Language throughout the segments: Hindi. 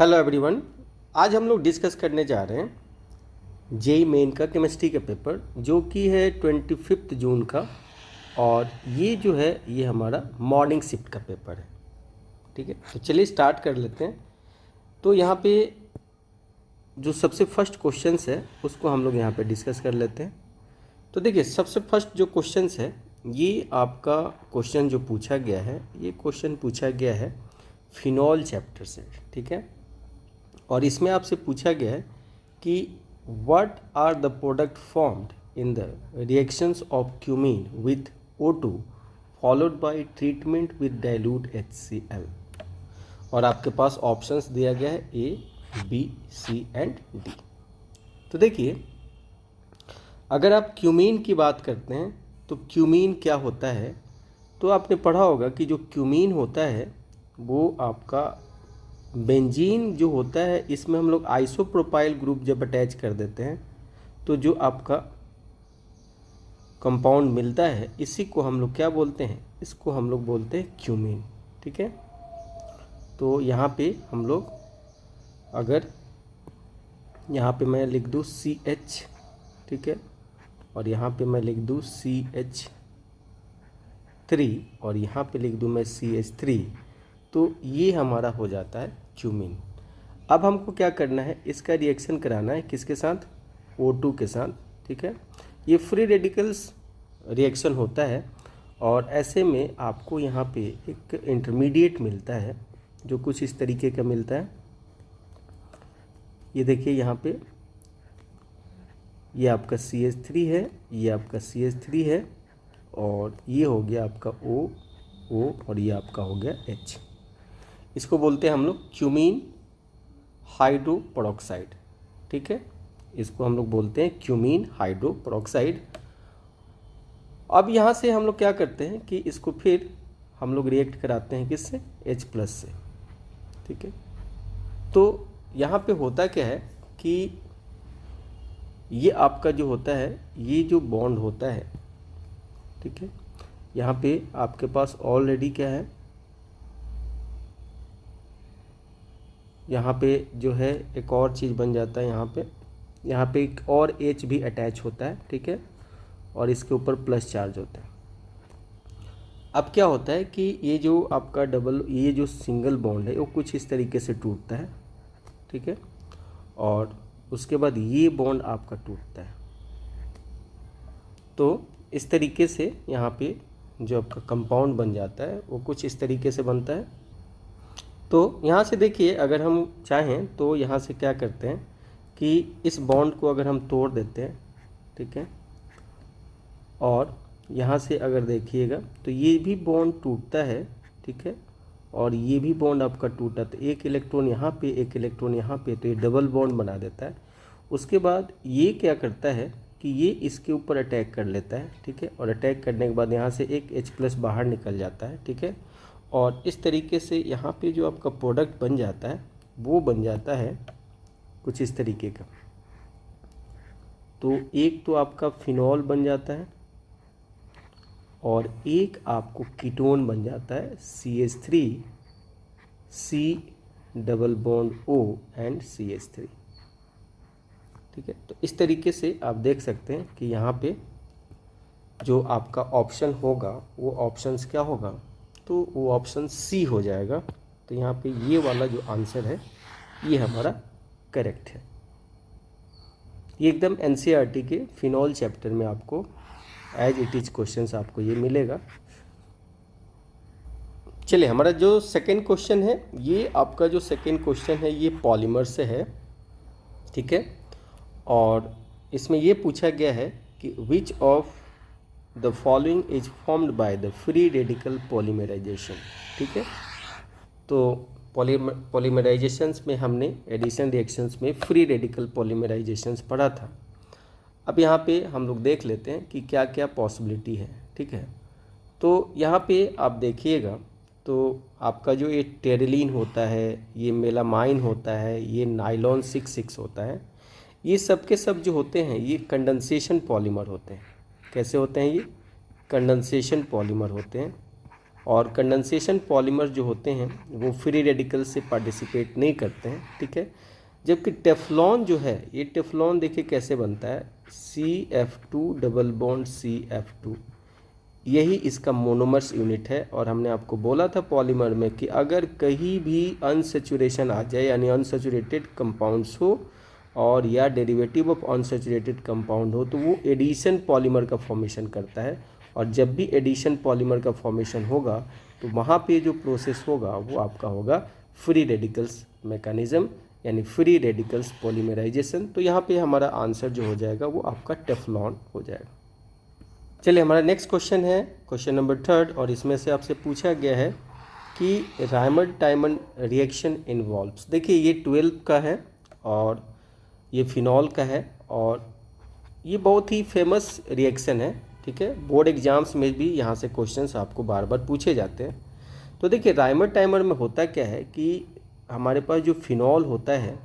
Hello everyone. आज हम लोग डिस्कस करने जा रहे हैं जेई मेन का केमिस्ट्री का पेपर जो कि है 25 जून का। और ये जो है ये हमारा मॉर्निंग शिफ्ट का पेपर है। ठीक है, तो चलिए स्टार्ट कर लेते हैं। तो यहाँ पे जो सबसे फर्स्ट क्वेश्चंस है उसको हम लोग यहाँ पे डिस्कस कर लेते हैं। तो देखिए, सबसे फर्स्ट जो क्वेश्चंस है ये आपका क्वेश्चन जो पूछा गया है, ये क्वेश्चन पूछा गया है फिनॉल चैप्टर से। ठीक है, और इसमें आपसे पूछा गया है कि what are the product formed in the reactions of cumene with O2 followed by treatment with dilute HCl। और आपके पास ऑप्शंस दिया गया है A, B, C and D। तो देखिए, अगर आप क्यूमीन की बात करते हैं तो क्यूमीन क्या होता है, तो आपने पढ़ा होगा कि जो क्यूमीन होता है वो आपका बेंजीन जो होता है, इसमें हम लोग आइसोप्रोपाइल ग्रुप जब अटैच कर देते हैं तो जो आपका कंपाउंड मिलता है इसी को हम लोग क्या बोलते हैं, इसको हम लोग बोलते हैं क्यूमीन। ठीक है, तो यहाँ पे हम लोग अगर यहाँ पे मैं लिख दूँ CH, ठीक है, और यहाँ पे मैं लिख दूँ CH3 और यहाँ पे लिख दूँ मैं CH3, तो ये हमारा हो जाता है क्यूमीन। अब हमको क्या करना है, इसका रिएक्शन कराना है किसके साथ, O2 के साथ। ठीक है, ये फ्री रेडिकल्स रिएक्शन होता है और ऐसे में आपको यहाँ पे एक इंटरमीडिएट मिलता है जो कुछ इस तरीके का मिलता है। ये देखिए, यहाँ पे ये आपका CH3 है, ये आपका CH3 है और ये हो गया आपका O और ये आपका हो गया H। इसको बोलते हैं हम लोग क्यूमीन हाइड्रोपेरोक्साइड। ठीक है, इसको हम लोग बोलते हैं क्यूमीन हाइड्रोपेरोक्साइड। अब यहाँ से हम लोग क्या करते हैं कि इसको फिर हम लोग रिएक्ट कराते हैं किससे, H+ से। ठीक है, तो यहाँ पे होता क्या है कि ये आपका जो होता है, ये जो बॉन्ड होता है, ठीक है, यहाँ पे आपके पास ऑलरेडी क्या है, यहाँ पे जो है एक और चीज़ बन जाता है, यहाँ पे एक और H भी अटैच होता है। ठीक है, और इसके ऊपर प्लस चार्ज होता है। अब क्या होता है कि ये जो आपका ये जो सिंगल बॉन्ड है वो कुछ इस तरीके से टूटता है। ठीक है, और उसके बाद ये बॉन्ड आपका टूटता है। तो इस तरीके से यहाँ पे जो आपका कंपाउंड बन जाता है वो कुछ इस तरीके से बनता है। तो यहाँ से देखिए, अगर हम चाहें तो यहाँ से क्या करते हैं कि इस बॉन्ड को अगर हम तोड़ देते हैं, ठीक है, और यहाँ से अगर देखिएगा तो ये भी बॉन्ड टूटता है। ठीक है, और ये भी बॉन्ड आपका टूटा, तो एक इलेक्ट्रॉन यहाँ पे, एक इलेक्ट्रॉन यहाँ पे, तो ये डबल बॉन्ड बना देता है। उसके बाद ये क्या करता है कि ये इसके ऊपर अटैक कर लेता है। ठीक है, और अटैक करने के बाद यहाँ से एक H+ बाहर निकल जाता है। ठीक है, और इस तरीके से यहाँ पे जो आपका प्रोडक्ट बन जाता है वो बन जाता है कुछ इस तरीके का। तो एक तो आपका फिनॉल बन जाता है और एक आपको कीटोन बन जाता है CH3 C+O एंड CH3। ठीक है, तो इस तरीके से आप देख सकते हैं कि यहाँ पे जो आपका ऑप्शन होगा वो ऑप्शंस क्या होगा, तो वो ऑप्शन C हो जाएगा। तो यहाँ पे ये वाला जो आंसर है ये हमारा करेक्ट है। ये एकदम NCERT के फिनॉल चैप्टर में आपको एज इट इज क्वेश्चंस आपको ये मिलेगा। चलिए, हमारा जो सेकंड क्वेश्चन है, ये आपका जो सेकंड क्वेश्चन है ये पॉलीमर से है। ठीक है, और इसमें ये पूछा गया है कि which of the following is formed by the free radical polymerization. ठीक है, तो पॉलीमराइजेशंस में हमने एडिशन रिएक्शंस में फ्री रेडिकल पॉलीमराइजेशंस पढ़ा था। अब यहाँ पे हम लोग देख लेते हैं कि क्या क्या पॉसिबिलिटी है। ठीक है, तो यहाँ पे आप देखिएगा तो आपका जो ये टेरिलीन होता है, ये मेलामाइन होता है, ये नाइलॉन 6 होता है, ये सब के सब जो होते हैं ये कंडेंसेशन पॉलीमर होते हैं। कैसे होते हैं ये, कंडेंसेशन पॉलीमर होते हैं। और कंडेंसेशन पॉलीमर जो होते हैं वो फ्री रेडिकल से पार्टिसिपेट नहीं करते हैं, ठीक है। जबकि टेफ्लॉन जो है, ये टेफ्लॉन देखिए कैसे बनता है, CF2 डबल बॉन्ड CF2, यही इसका मोनोमर्स यूनिट है। और हमने आपको बोला था पॉलीमर में कि अगर कहीं भी अनसेचुरेशन आ जाए, यानी अनसेचुरेटेड कंपाउंड्स हो और या डेरिवेटिव ऑफ अनसेचुरेटेड कंपाउंड हो, तो वो एडिशन पॉलीमर का फॉर्मेशन करता है। और जब भी एडिशन पॉलीमर का फॉर्मेशन होगा तो वहाँ पे जो प्रोसेस होगा वो आपका होगा फ्री रेडिकल्स मैकेनिज्म, यानी फ्री रेडिकल्स पॉलीमराइजेशन। तो यहाँ पे हमारा आंसर जो हो जाएगा वो आपका टेफ्लॉन हो जाएगा। चलिए हमारा नेक्स्ट क्वेश्चन है क्वेश्चन नंबर 3, और इसमें से आपसे पूछा गया है कि रायमंड-टायमंड रिएक्शन इन्वॉल्व्स। देखिए ये 12 का है और ये फिनॉल का है, और ये बहुत ही फेमस रिएक्शन है, ठीक है। बोर्ड एग्जाम्स में भी यहाँ से क्वेश्चंस आपको बार बार पूछे जाते हैं। तो देखिए रायमंड-टायमंड में होता क्या है कि हमारे पास जो फिनॉल होता है,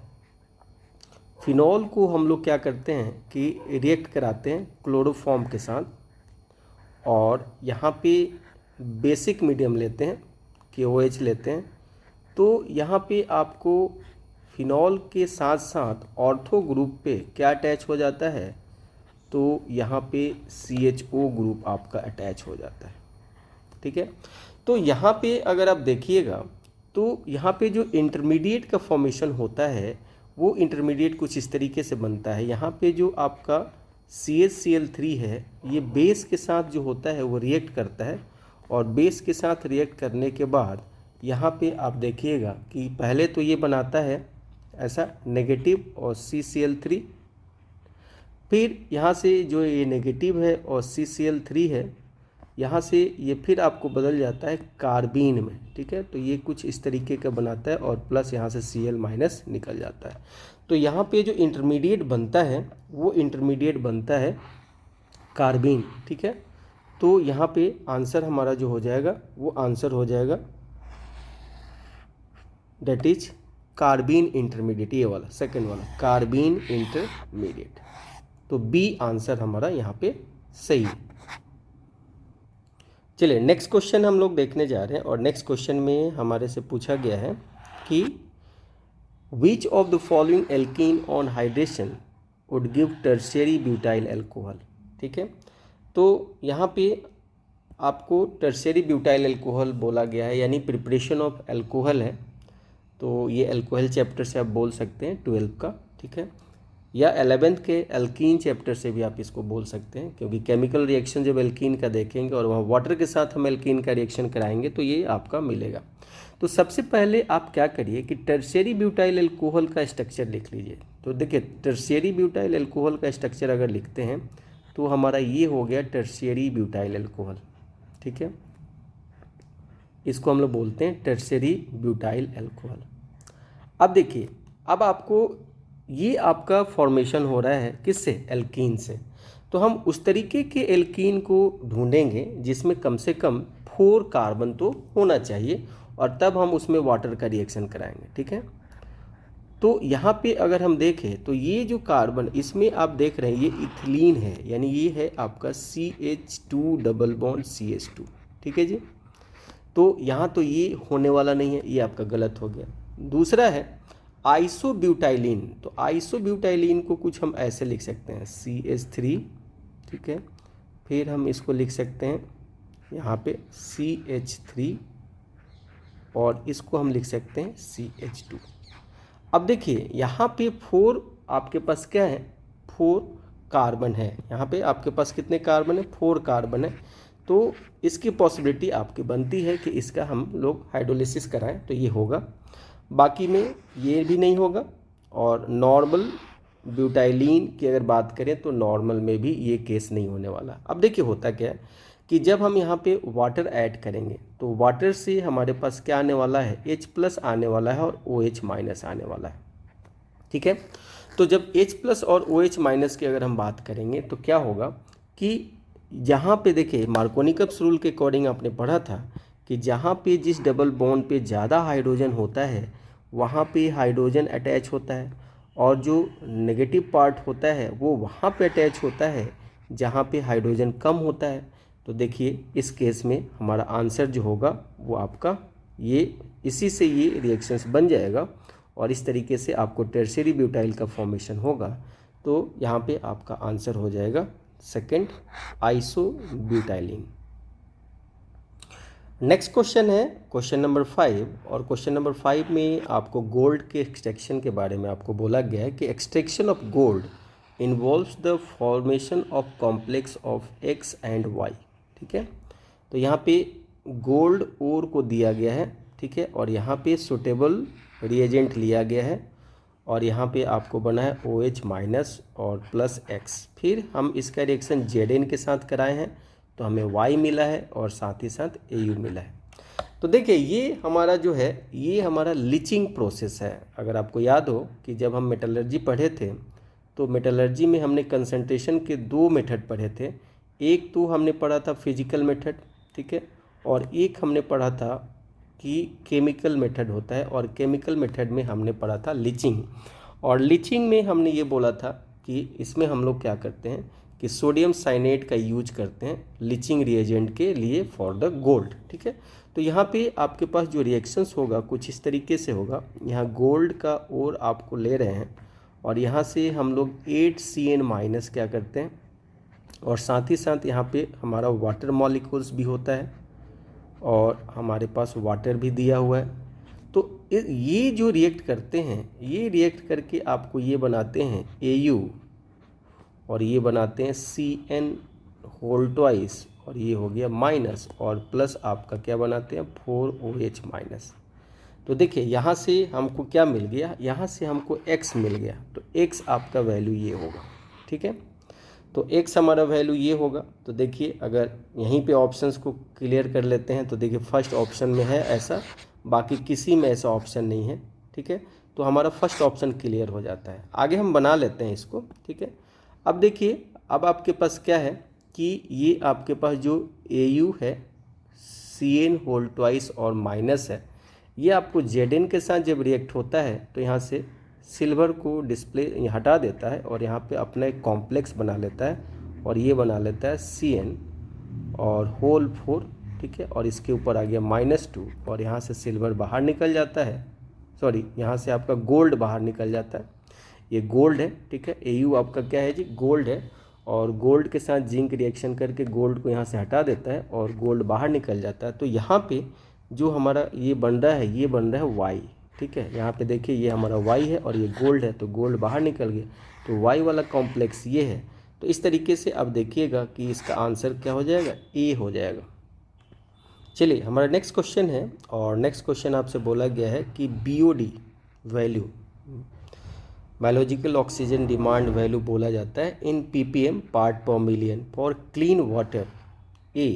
फिनॉल को हम लोग क्या करते हैं कि रिएक्ट कराते हैं क्लोरोफॉर्म के साथ, और यहाँ पे बेसिक मीडियम लेते हैं KOH लेते हैं। तो यहाँ पे आपको फिनॉल के साथ साथ ऑर्थो ग्रुप पे क्या अटैच हो जाता है, तो यहाँ पे CHO ग्रुप आपका अटैच हो जाता है, ठीक है। तो यहाँ पे अगर आप देखिएगा तो यहाँ पे जो इंटरमीडिएट का फॉर्मेशन होता है वो इंटरमीडिएट कुछ इस तरीके से बनता है। यहाँ पे जो आपका CHCl3 है, ये बेस के साथ जो होता है वो रिएक्ट करता है, और बेस के साथ रिएक्ट करने के बाद यहाँ पे आप देखिएगा कि पहले तो ये बनाता है ऐसा नेगेटिव और CCl3, फिर यहाँ से जो ये नेगेटिव है और CCl3 है, यहाँ से ये फिर आपको बदल जाता है कार्बीन में, ठीक है। तो ये कुछ इस तरीके का बनाता है, और प्लस यहाँ से Cl- निकल जाता है। तो यहाँ पे जो इंटरमीडिएट बनता है वो इंटरमीडिएट बनता है कार्बीन, ठीक है। तो यहाँ पे आंसर हमारा जो हो जाएगा वो आंसर हो जाएगा डेट इज कार्बीन इंटरमीडिएट, ये वाला सेकंड वाला कार्बीन इंटरमीडिएट। तो बी आंसर हमारा यहाँ पे सही है। चलिए नेक्स्ट क्वेश्चन हम लोग देखने जा रहे हैं, और नेक्स्ट क्वेश्चन में हमारे से पूछा गया है कि which of the following alkene on hydration would give tertiary butyl alcohol, ठीक है। तो यहाँ पे आपको टर्शियरी ब्यूटाइल अल्कोहल बोला गया है, यानी प्रिपरेशन ऑफ अल्कोहल है। तो ये अल्कोहल चैप्टर से आप बोल सकते हैं 12 का, ठीक है, या 11th के एल्कीन चैप्टर से भी आप इसको बोल सकते हैं, क्योंकि केमिकल रिएक्शन जब एल्कीन का देखेंगे और वहाँ वाटर के साथ हम एल्कीन का रिएक्शन कराएंगे तो ये आपका मिलेगा। तो सबसे पहले आप क्या करिए कि टर्शियरी ब्यूटाइल अल्कोहल का स्ट्रक्चर लिख लीजिए। तो देखिए टर्शियरी ब्यूटाइल अल्कोहल का स्ट्रक्चर अगर लिखते हैं तो हमारा ये हो गया टर्शियरी ब्यूटाइल अल्कोहल, ठीक है। इसको हम लोग बोलते हैं टर्शियरी ब्यूटाइल अल्कोहल। अब देखिए, अब आपको ये आपका फॉर्मेशन हो रहा है किससे, एल्कीन से। तो हम उस तरीके के एल्कीन को ढूंढेंगे जिसमें कम से कम 4 कार्बन तो होना चाहिए, और तब हम उसमें वाटर का रिएक्शन कराएंगे, ठीक है। तो यहाँ पे अगर हम देखें तो ये जो कार्बन इसमें आप देख रहे हैं ये इथिलीन है, यानी ये है आपका CH2 डबल बॉन्ड CH2, ठीक है जी। तो यहाँ तो ये होने वाला नहीं है, ये आपका गलत हो गया। दूसरा है आइसोब्यूटाइलिन। तो आइसोब्यूटाइलिन को कुछ हम ऐसे लिख सकते हैं CH3, ठीक है, फिर हम इसको लिख सकते हैं यहाँ पे CH3, और इसको हम लिख सकते हैं CH2। अब देखिए यहाँ पे 4 आपके पास क्या है, 4 कार्बन है। यहाँ पे आपके पास कितने कार्बन है, 4 कार्बन है। तो इसकी पॉसिबिलिटी आपकी बनती है कि इसका हम लोग हाइड्रोलिसिस कराएं तो ये होगा, बाकी में ये भी नहीं होगा। और नॉर्मल ब्यूटाइलिन की अगर बात करें तो नॉर्मल में भी ये केस नहीं होने वाला। अब देखिए होता क्या है कि जब हम यहाँ पे वाटर ऐड करेंगे तो वाटर से हमारे पास क्या आने वाला है, H+ आने वाला है और OH- आने वाला है, ठीक है। तो जब H+ और OH- की अगर हम बात करेंगे तो क्या होगा कि यहाँ पे देखिए मार्कोनिकप्स रूल के अकॉर्डिंग आपने पढ़ा था कि जहाँ पे जिस डबल बॉन्ड पे ज़्यादा हाइड्रोजन होता है वहाँ पे हाइड्रोजन अटैच होता है, और जो नेगेटिव पार्ट होता है वो वहाँ पे अटैच होता है जहाँ पे हाइड्रोजन कम होता है। तो देखिए इस केस में हमारा आंसर जो होगा वो आपका ये इसी से ये रिएक्शंस बन जाएगा और इस तरीके से आपको टर्शियरी ब्यूटाइल का फॉर्मेशन होगा। तो यहाँ पे आपका आंसर हो जाएगा सेकंड, आइसोब्यूटाइलिन। नेक्स्ट क्वेश्चन है क्वेश्चन नंबर 5 और क्वेश्चन नंबर 5 में आपको गोल्ड के एक्सट्रैक्शन के बारे में आपको बोला गया है कि extraction of gold involves the formation of complex of X and Y. ठीक है, तो यहाँ पे गोल्ड ओर को दिया गया है, ठीक है, और यहाँ पे सुटेबल रिएजेंट लिया गया है और यहाँ पे आपको बना है OH माइनस और प्लस X। फिर हम इसका रिएक्शन Zn के साथ कराए हैं तो हमें Y मिला है और साथ ही साथ Au मिला है। तो देखिए ये हमारा जो है ये हमारा लीचिंग प्रोसेस है। अगर आपको याद हो कि जब हम मेटलर्जी पढ़े थे तो मेटलर्जी में हमने कंसंट्रेशन के 2 मेथड पढ़े थे। एक तो हमने पढ़ा था फिजिकल मेथड, ठीक है, और एक हमने पढ़ा था कि केमिकल मेथड होता है और केमिकल मेथड में हमने पढ़ा था लीचिंग। और लीचिंग में हमने ये बोला था कि इसमें हम लोग क्या करते हैं कि सोडियम साइनेट का यूज करते हैं लीचिंग रिएजेंट के लिए फॉर द गोल्ड। ठीक है, तो यहाँ पे आपके पास जो रिएक्शंस होगा कुछ इस तरीके से होगा। यहाँ गोल्ड का ओर आपको ले रहे हैं और यहाँ से हम लोग 8Cn माइनस क्या करते हैं और साथ ही साथ यहाँ पे हमारा वाटर मॉलिक्यूल्स भी होता है और हमारे पास वाटर भी दिया हुआ है। तो ये जो रिएक्ट करते हैं ये रिएक्ट करके आपको ये बनाते हैं Au और ये बनाते हैं Cn होल ट्वाइस और ये हो गया माइनस और प्लस आपका क्या बनाते हैं 4OH माइनस। तो देखिए यहाँ से हमको क्या मिल गया, यहाँ से हमको X मिल गया, तो X आपका वैल्यू ये होगा। ठीक है, तो X हमारा वैल्यू ये होगा। तो देखिए अगर यहीं पे ऑप्शंस को क्लियर कर लेते हैं तो देखिए फर्स्ट ऑप्शन में है ऐसा, बाकी किसी में ऐसा ऑप्शन नहीं है। ठीक है, तो हमारा फर्स्ट ऑप्शन क्लियर हो जाता है। आगे हम बना लेते हैं इसको। ठीक है, अब देखिए अब आपके पास क्या है कि ये आपके पास जो Au है Cn होल ट्वाइस और माइनस है, ये आपको Zn के साथ जब रिएक्ट होता है तो यहाँ से सिल्वर को डिस्प्ले हटा देता है और यहाँ पे अपना एक कॉम्प्लेक्स बना लेता है और ये बना लेता है Cn और होल 4। ठीक है, और इसके ऊपर आ गया -2 और यहाँ से सिल्वर बाहर निकल जाता है, सॉरी यहाँ से आपका गोल्ड बाहर निकल जाता है। ये गोल्ड है, ठीक है, Au आपका क्या है जी, गोल्ड है और गोल्ड के साथ जिंक रिएक्शन करके गोल्ड को यहाँ से हटा देता है और गोल्ड बाहर निकल जाता है। तो यहाँ पे जो हमारा ये बन रहा है ये बन रहा है Y। ठीक है, यहाँ पे देखिए ये हमारा Y है और ये गोल्ड है, तो गोल्ड बाहर निकल गया, तो Y वाला कॉम्प्लेक्स ये है। तो इस तरीके से अब देखिएगा कि इसका आंसर क्या हो जाएगा, A हो जाएगा। चलिए हमारा नेक्स्ट क्वेश्चन है और नेक्स्ट क्वेश्चन आपसे बोला गया है कि BOD value, biological oxygen demand value बोला जाता है in ppm part per million for clean water A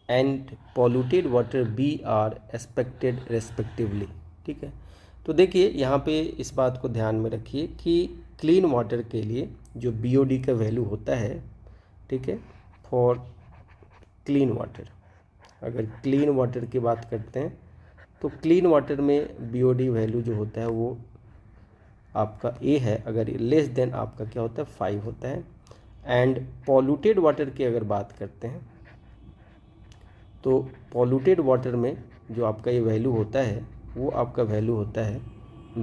and polluted water B are expected respectively. ठीक है, तो देखिए यहाँ पे इस बात को ध्यान में रखिए कि क्लीन वाटर के लिए जो BOD का वैल्यू होता है, ठीक है, फॉर क्लीन वाटर, अगर क्लीन वाटर की बात करते हैं तो क्लीन वाटर में BOD वैल्यू जो होता है वो आपका A है, अगर लेस देन आपका क्या होता है 5 होता है। एंड पॉल्यूटेड वाटर की अगर बात करते हैं तो पॉल्यूटेड वाटर में जो आपका ये वैल्यू होता है वो आपका वैल्यू होता है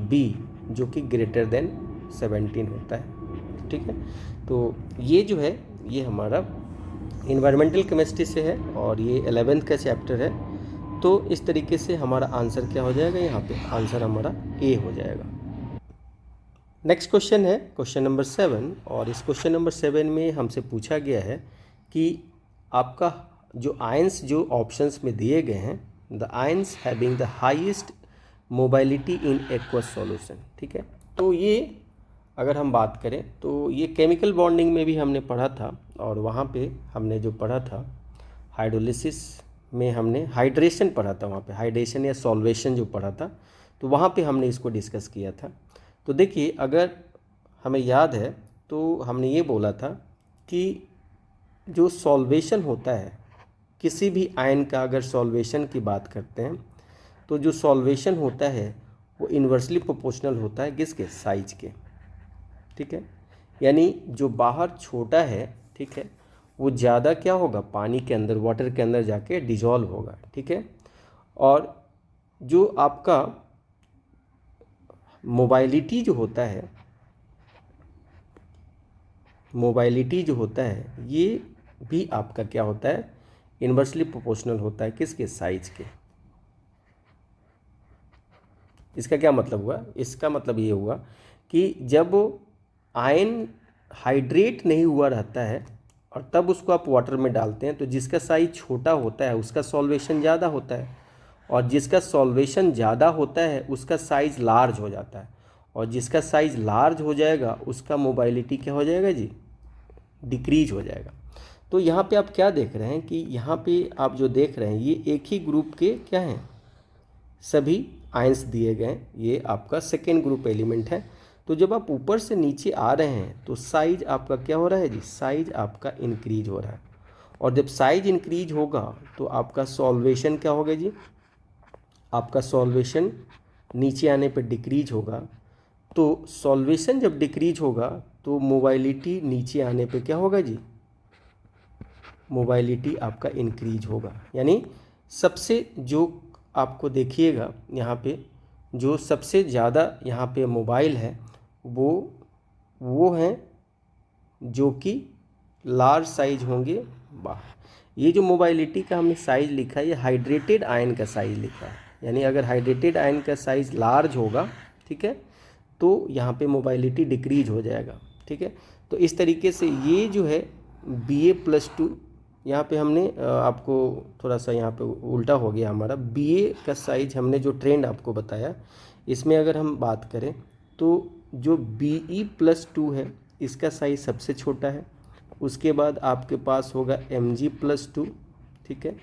B जो कि ग्रेटर देन 17 होता है। ठीक है, तो ये जो है ये हमारा इन्वायरमेंटल केमिस्ट्री से है और ये 11th का चैप्टर है। तो इस तरीके से हमारा आंसर क्या हो जाएगा, यहाँ पे आंसर हमारा A हो जाएगा। नेक्स्ट क्वेश्चन है क्वेश्चन नंबर 7 और इस क्वेश्चन नंबर 7 में हमसे पूछा गया है कि आपका जो आयंस जो ऑप्शंस में दिए गए हैं, the ions having the highest mobility in aqueous solution. ठीक है, तो ये अगर हम बात करें तो ये केमिकल बॉन्डिंग में भी हमने पढ़ा था और वहाँ पे हमने जो पढ़ा था हाइड्रोलिसिस में हमने हाइड्रेशन पढ़ा था, वहाँ पे हाइड्रेशन या सॉल्वेशन जो पढ़ा था, तो वहाँ पे हमने इसको डिस्कस किया था। तो देखिए अगर हमें याद है तो हमने ये बोला था कि जो सॉल्वेशन होता है किसी भी आयन का, अगर सॉल्वेशन की बात करते हैं तो जो सॉल्वेशन होता है वो इन्वर्सली प्रोपोर्शनल होता है किसके, साइज के। ठीक है, यानी जो बाहर छोटा है, ठीक है, वो ज़्यादा क्या होगा, पानी के अंदर, वाटर के अंदर जाके डिजॉल्व होगा, ठीक है। और जो आपका मोबाइलिटी जो होता है, मोबाइलिटी जो होता है ये भी आपका क्या होता है, इन्वर्सली प्रोपोर्शनल होता है किसके, साइज के। इसका क्या मतलब हुआ, इसका मतलब ये हुआ कि जब आयन हाइड्रेट नहीं हुआ रहता है और तब उसको आप वाटर में डालते हैं तो जिसका साइज छोटा होता है उसका सॉल्वेशन ज़्यादा होता है, और जिसका सॉल्वेशन ज़्यादा होता है उसका साइज़ लार्ज हो जाता है, और जिसका साइज़ लार्ज हो जाएगा उसका मोबाइलिटी क्या हो जाएगा जी, डिक्रीज हो जाएगा। तो यहाँ पे आप क्या देख रहे हैं कि यहाँ पे आप जो देख रहे हैं ये एक ही ग्रुप के क्या हैं, सभी आयंस दिए गए, ये आपका सेकेंड ग्रुप एलिमेंट है। तो जब आप ऊपर से नीचे आ रहे हैं तो साइज आपका क्या हो रहा है जी, साइज आपका इंक्रीज हो रहा है, और जब साइज इंक्रीज होगा तो आपका सॉल्वेशन क्या होगा जी, आपका सॉल्वेशन नीचे आने पर डिक्रीज होगा। तो सॉल्वेशन जब डिक्रीज होगा तो मोबाइलिटी नीचे आने पे क्या होगा जी, मोबाइलिटी आपका इंक्रीज होगा। यानी सबसे जो आपको देखिएगा यहाँ पे जो सबसे ज़्यादा यहाँ पे मोबाइल है वो हैं जो कि लार्ज साइज होंगे बाहर। ये जो मोबाइलिटी का हमने साइज लिखा है ये हाइड्रेटेड आयन का साइज लिखा है, यानी अगर हाइड्रेटेड आयन का साइज लार्ज होगा, ठीक है, तो यहाँ पे मोबाइलिटी डिक्रीज हो जाएगा, ठीक है। तो इस तरीके से ये जो है BA+2, यहाँ पे हमने आपको थोड़ा सा यहाँ पे उल्टा हो गया हमारा, BA का साइज हमने जो ट्रेंड आपको बताया इसमें अगर हम बात करें तो जो BE+2 है इसका साइज सबसे छोटा है, उसके बाद आपके पास होगा Mg+2, ठीक है,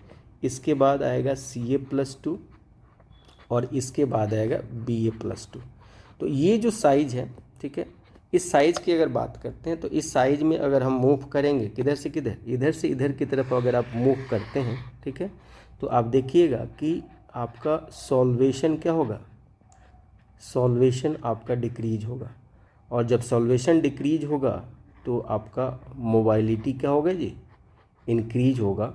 इसके बाद आएगा Ca+2 और इसके बाद आएगा BA+2। तो ये जो साइज है, ठीक है, इस साइज़ की अगर बात करते हैं तो इस साइज़ में अगर हम मूव करेंगे किधर से किधर, इधर से इधर की तरफ अगर आप मूव करते हैं, ठीक है, तो आप देखिएगा कि आपका सॉल्वेशन क्या होगा, सॉल्वेशन आपका डिक्रीज होगा, और जब सॉल्वेशन डिक्रीज होगा तो आपका मोबाइलिटी क्या होगा जी, इंक्रीज होगा।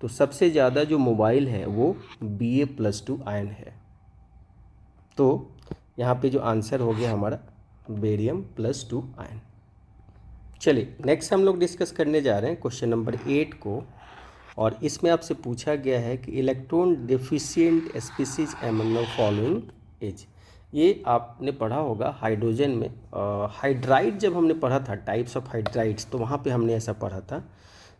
तो सबसे ज़्यादा जो मोबाइल है वो BA+2 आयन है। तो यहाँ पे जो आंसर हो गया हमारा Barium+2 आयन। चलिए नेक्स्ट हम लोग डिस्कस करने जा रहे हैं क्वेश्चन नंबर 8 को, और इसमें आपसे पूछा गया है कि electron deficient species among the following is. ये आपने पढ़ा होगा हाइड्रोजन में, हाइड्राइड जब हमने पढ़ा था, टाइप्स ऑफ हाइड्राइड्स, तो वहाँ पे हमने ऐसा पढ़ा था।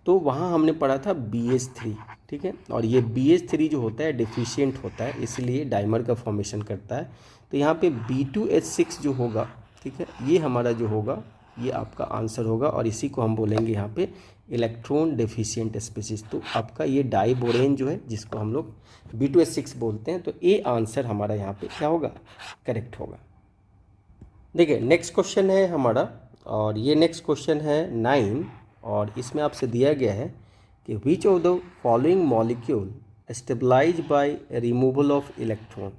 तो वहाँ हमने पढ़ा था BH3, ठीक है, और ये BH3 जो होता है डिफिशिएंट होता है, इसलिए डाइमर का फॉर्मेशन करता है। तो यहाँ पे B2H6 जो होगा, ठीक है, ये हमारा जो होगा ये आपका आंसर होगा, और इसी को हम बोलेंगे यहाँ पे इलेक्ट्रॉन डेफिशिएंट स्पीसीज। तो आपका ये डाइबोरेन जो है जिसको हम लोग B2H6 बोलते हैं, तो ये आंसर हमारा यहाँ पे क्या होगा, करेक्ट होगा। देखिए नेक्स्ट क्वेश्चन है हमारा, और ये नेक्स्ट क्वेश्चन है 9, और इसमें आपसे दिया गया है कि which of the following molecule stabilize by removal of electron.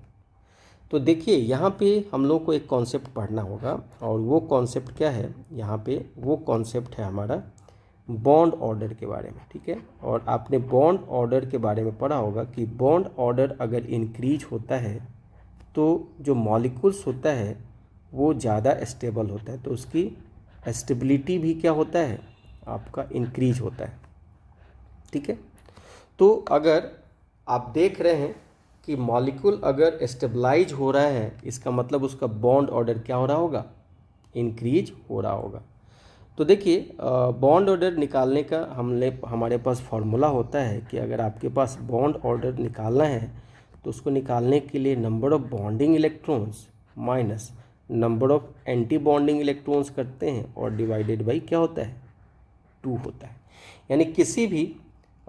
तो देखिए यहाँ पे हम लोग को एक कॉन्सेप्ट पढ़ना होगा, और वो कॉन्सेप्ट क्या है, यहाँ पे वो कॉन्सेप्ट है हमारा बॉन्ड ऑर्डर के बारे में, ठीक है। और आपने बॉन्ड ऑर्डर के बारे में पढ़ा होगा कि बॉन्ड ऑर्डर अगर इंक्रीज होता है तो जो मॉलिक्यूल्स होता है वो ज़्यादा स्टेबल होता है, तो उसकी स्टेबिलिटी भी क्या होता है, आपका इंक्रीज होता है, ठीक है। तो अगर आप देख रहे हैं कि मॉलिक्यूल अगर स्टेबलाइज हो रहा है, इसका मतलब उसका बॉन्ड ऑर्डर क्या हो रहा होगा, इंक्रीज हो रहा होगा। तो देखिए बॉन्ड ऑर्डर निकालने का हमारे पास फार्मूला होता है कि अगर आपके पास बॉन्ड ऑर्डर निकालना है तो उसको निकालने के लिए number of bonding electrons minus number of anti bonding electrons करते हैं, और डिवाइडेड बाई क्या होता है, 2 होता है। यानी किसी भी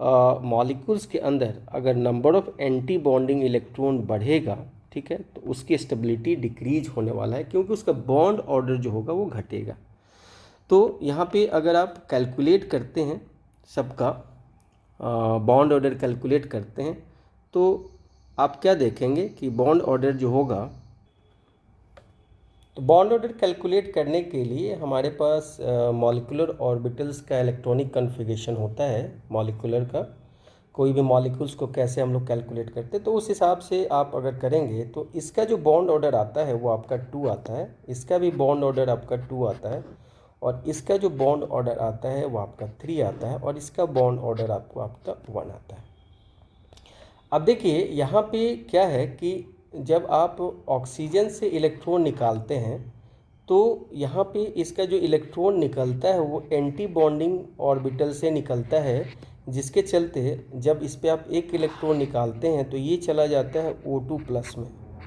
मॉलिक्यूल्स के अंदर अगर number of anti bonding electron बढ़ेगा, ठीक है, तो उसकी स्टेबिलिटी डिक्रीज होने वाला है, क्योंकि उसका बॉन्ड ऑर्डर जो होगा वो घटेगा। तो यहाँ पे अगर आप कैलकुलेट करते हैं सबका बॉन्ड ऑर्डर कैलकुलेट करते हैं तो आप क्या देखेंगे कि बॉन्ड ऑर्डर जो होगा, बॉन्ड ऑर्डर कैलकुलेट करने के लिए हमारे पास मॉलिक्यूलर ऑर्बिटल्स का इलेक्ट्रॉनिक कॉन्फ़िगरेशन होता है। मॉलिक्यूलर का कोई भी मॉलिक्यूल्स को कैसे हम लोग कैलकुलेट करते हैं, तो उस हिसाब से आप अगर करेंगे तो इसका जो बॉन्ड ऑर्डर आता है वो आपका 2 आता है, इसका भी बॉन्ड ऑर्डर आपका 2 आता है, और इसका जो बॉन्ड ऑर्डर आता है वो आपका 3 आता है, और इसका बॉन्ड ऑर्डर आपका 1 आता है। अब देखिए यहाँ पे क्या है कि जब आप ऑक्सीजन से इलेक्ट्रॉन निकालते हैं तो यहाँ पे इसका जो इलेक्ट्रॉन निकलता है वो एंटी बॉन्डिंग ऑर्बिटल से निकलता है, जिसके चलते जब इस पे आप एक इलेक्ट्रॉन निकालते हैं तो ये चला जाता है O2 प्लस में,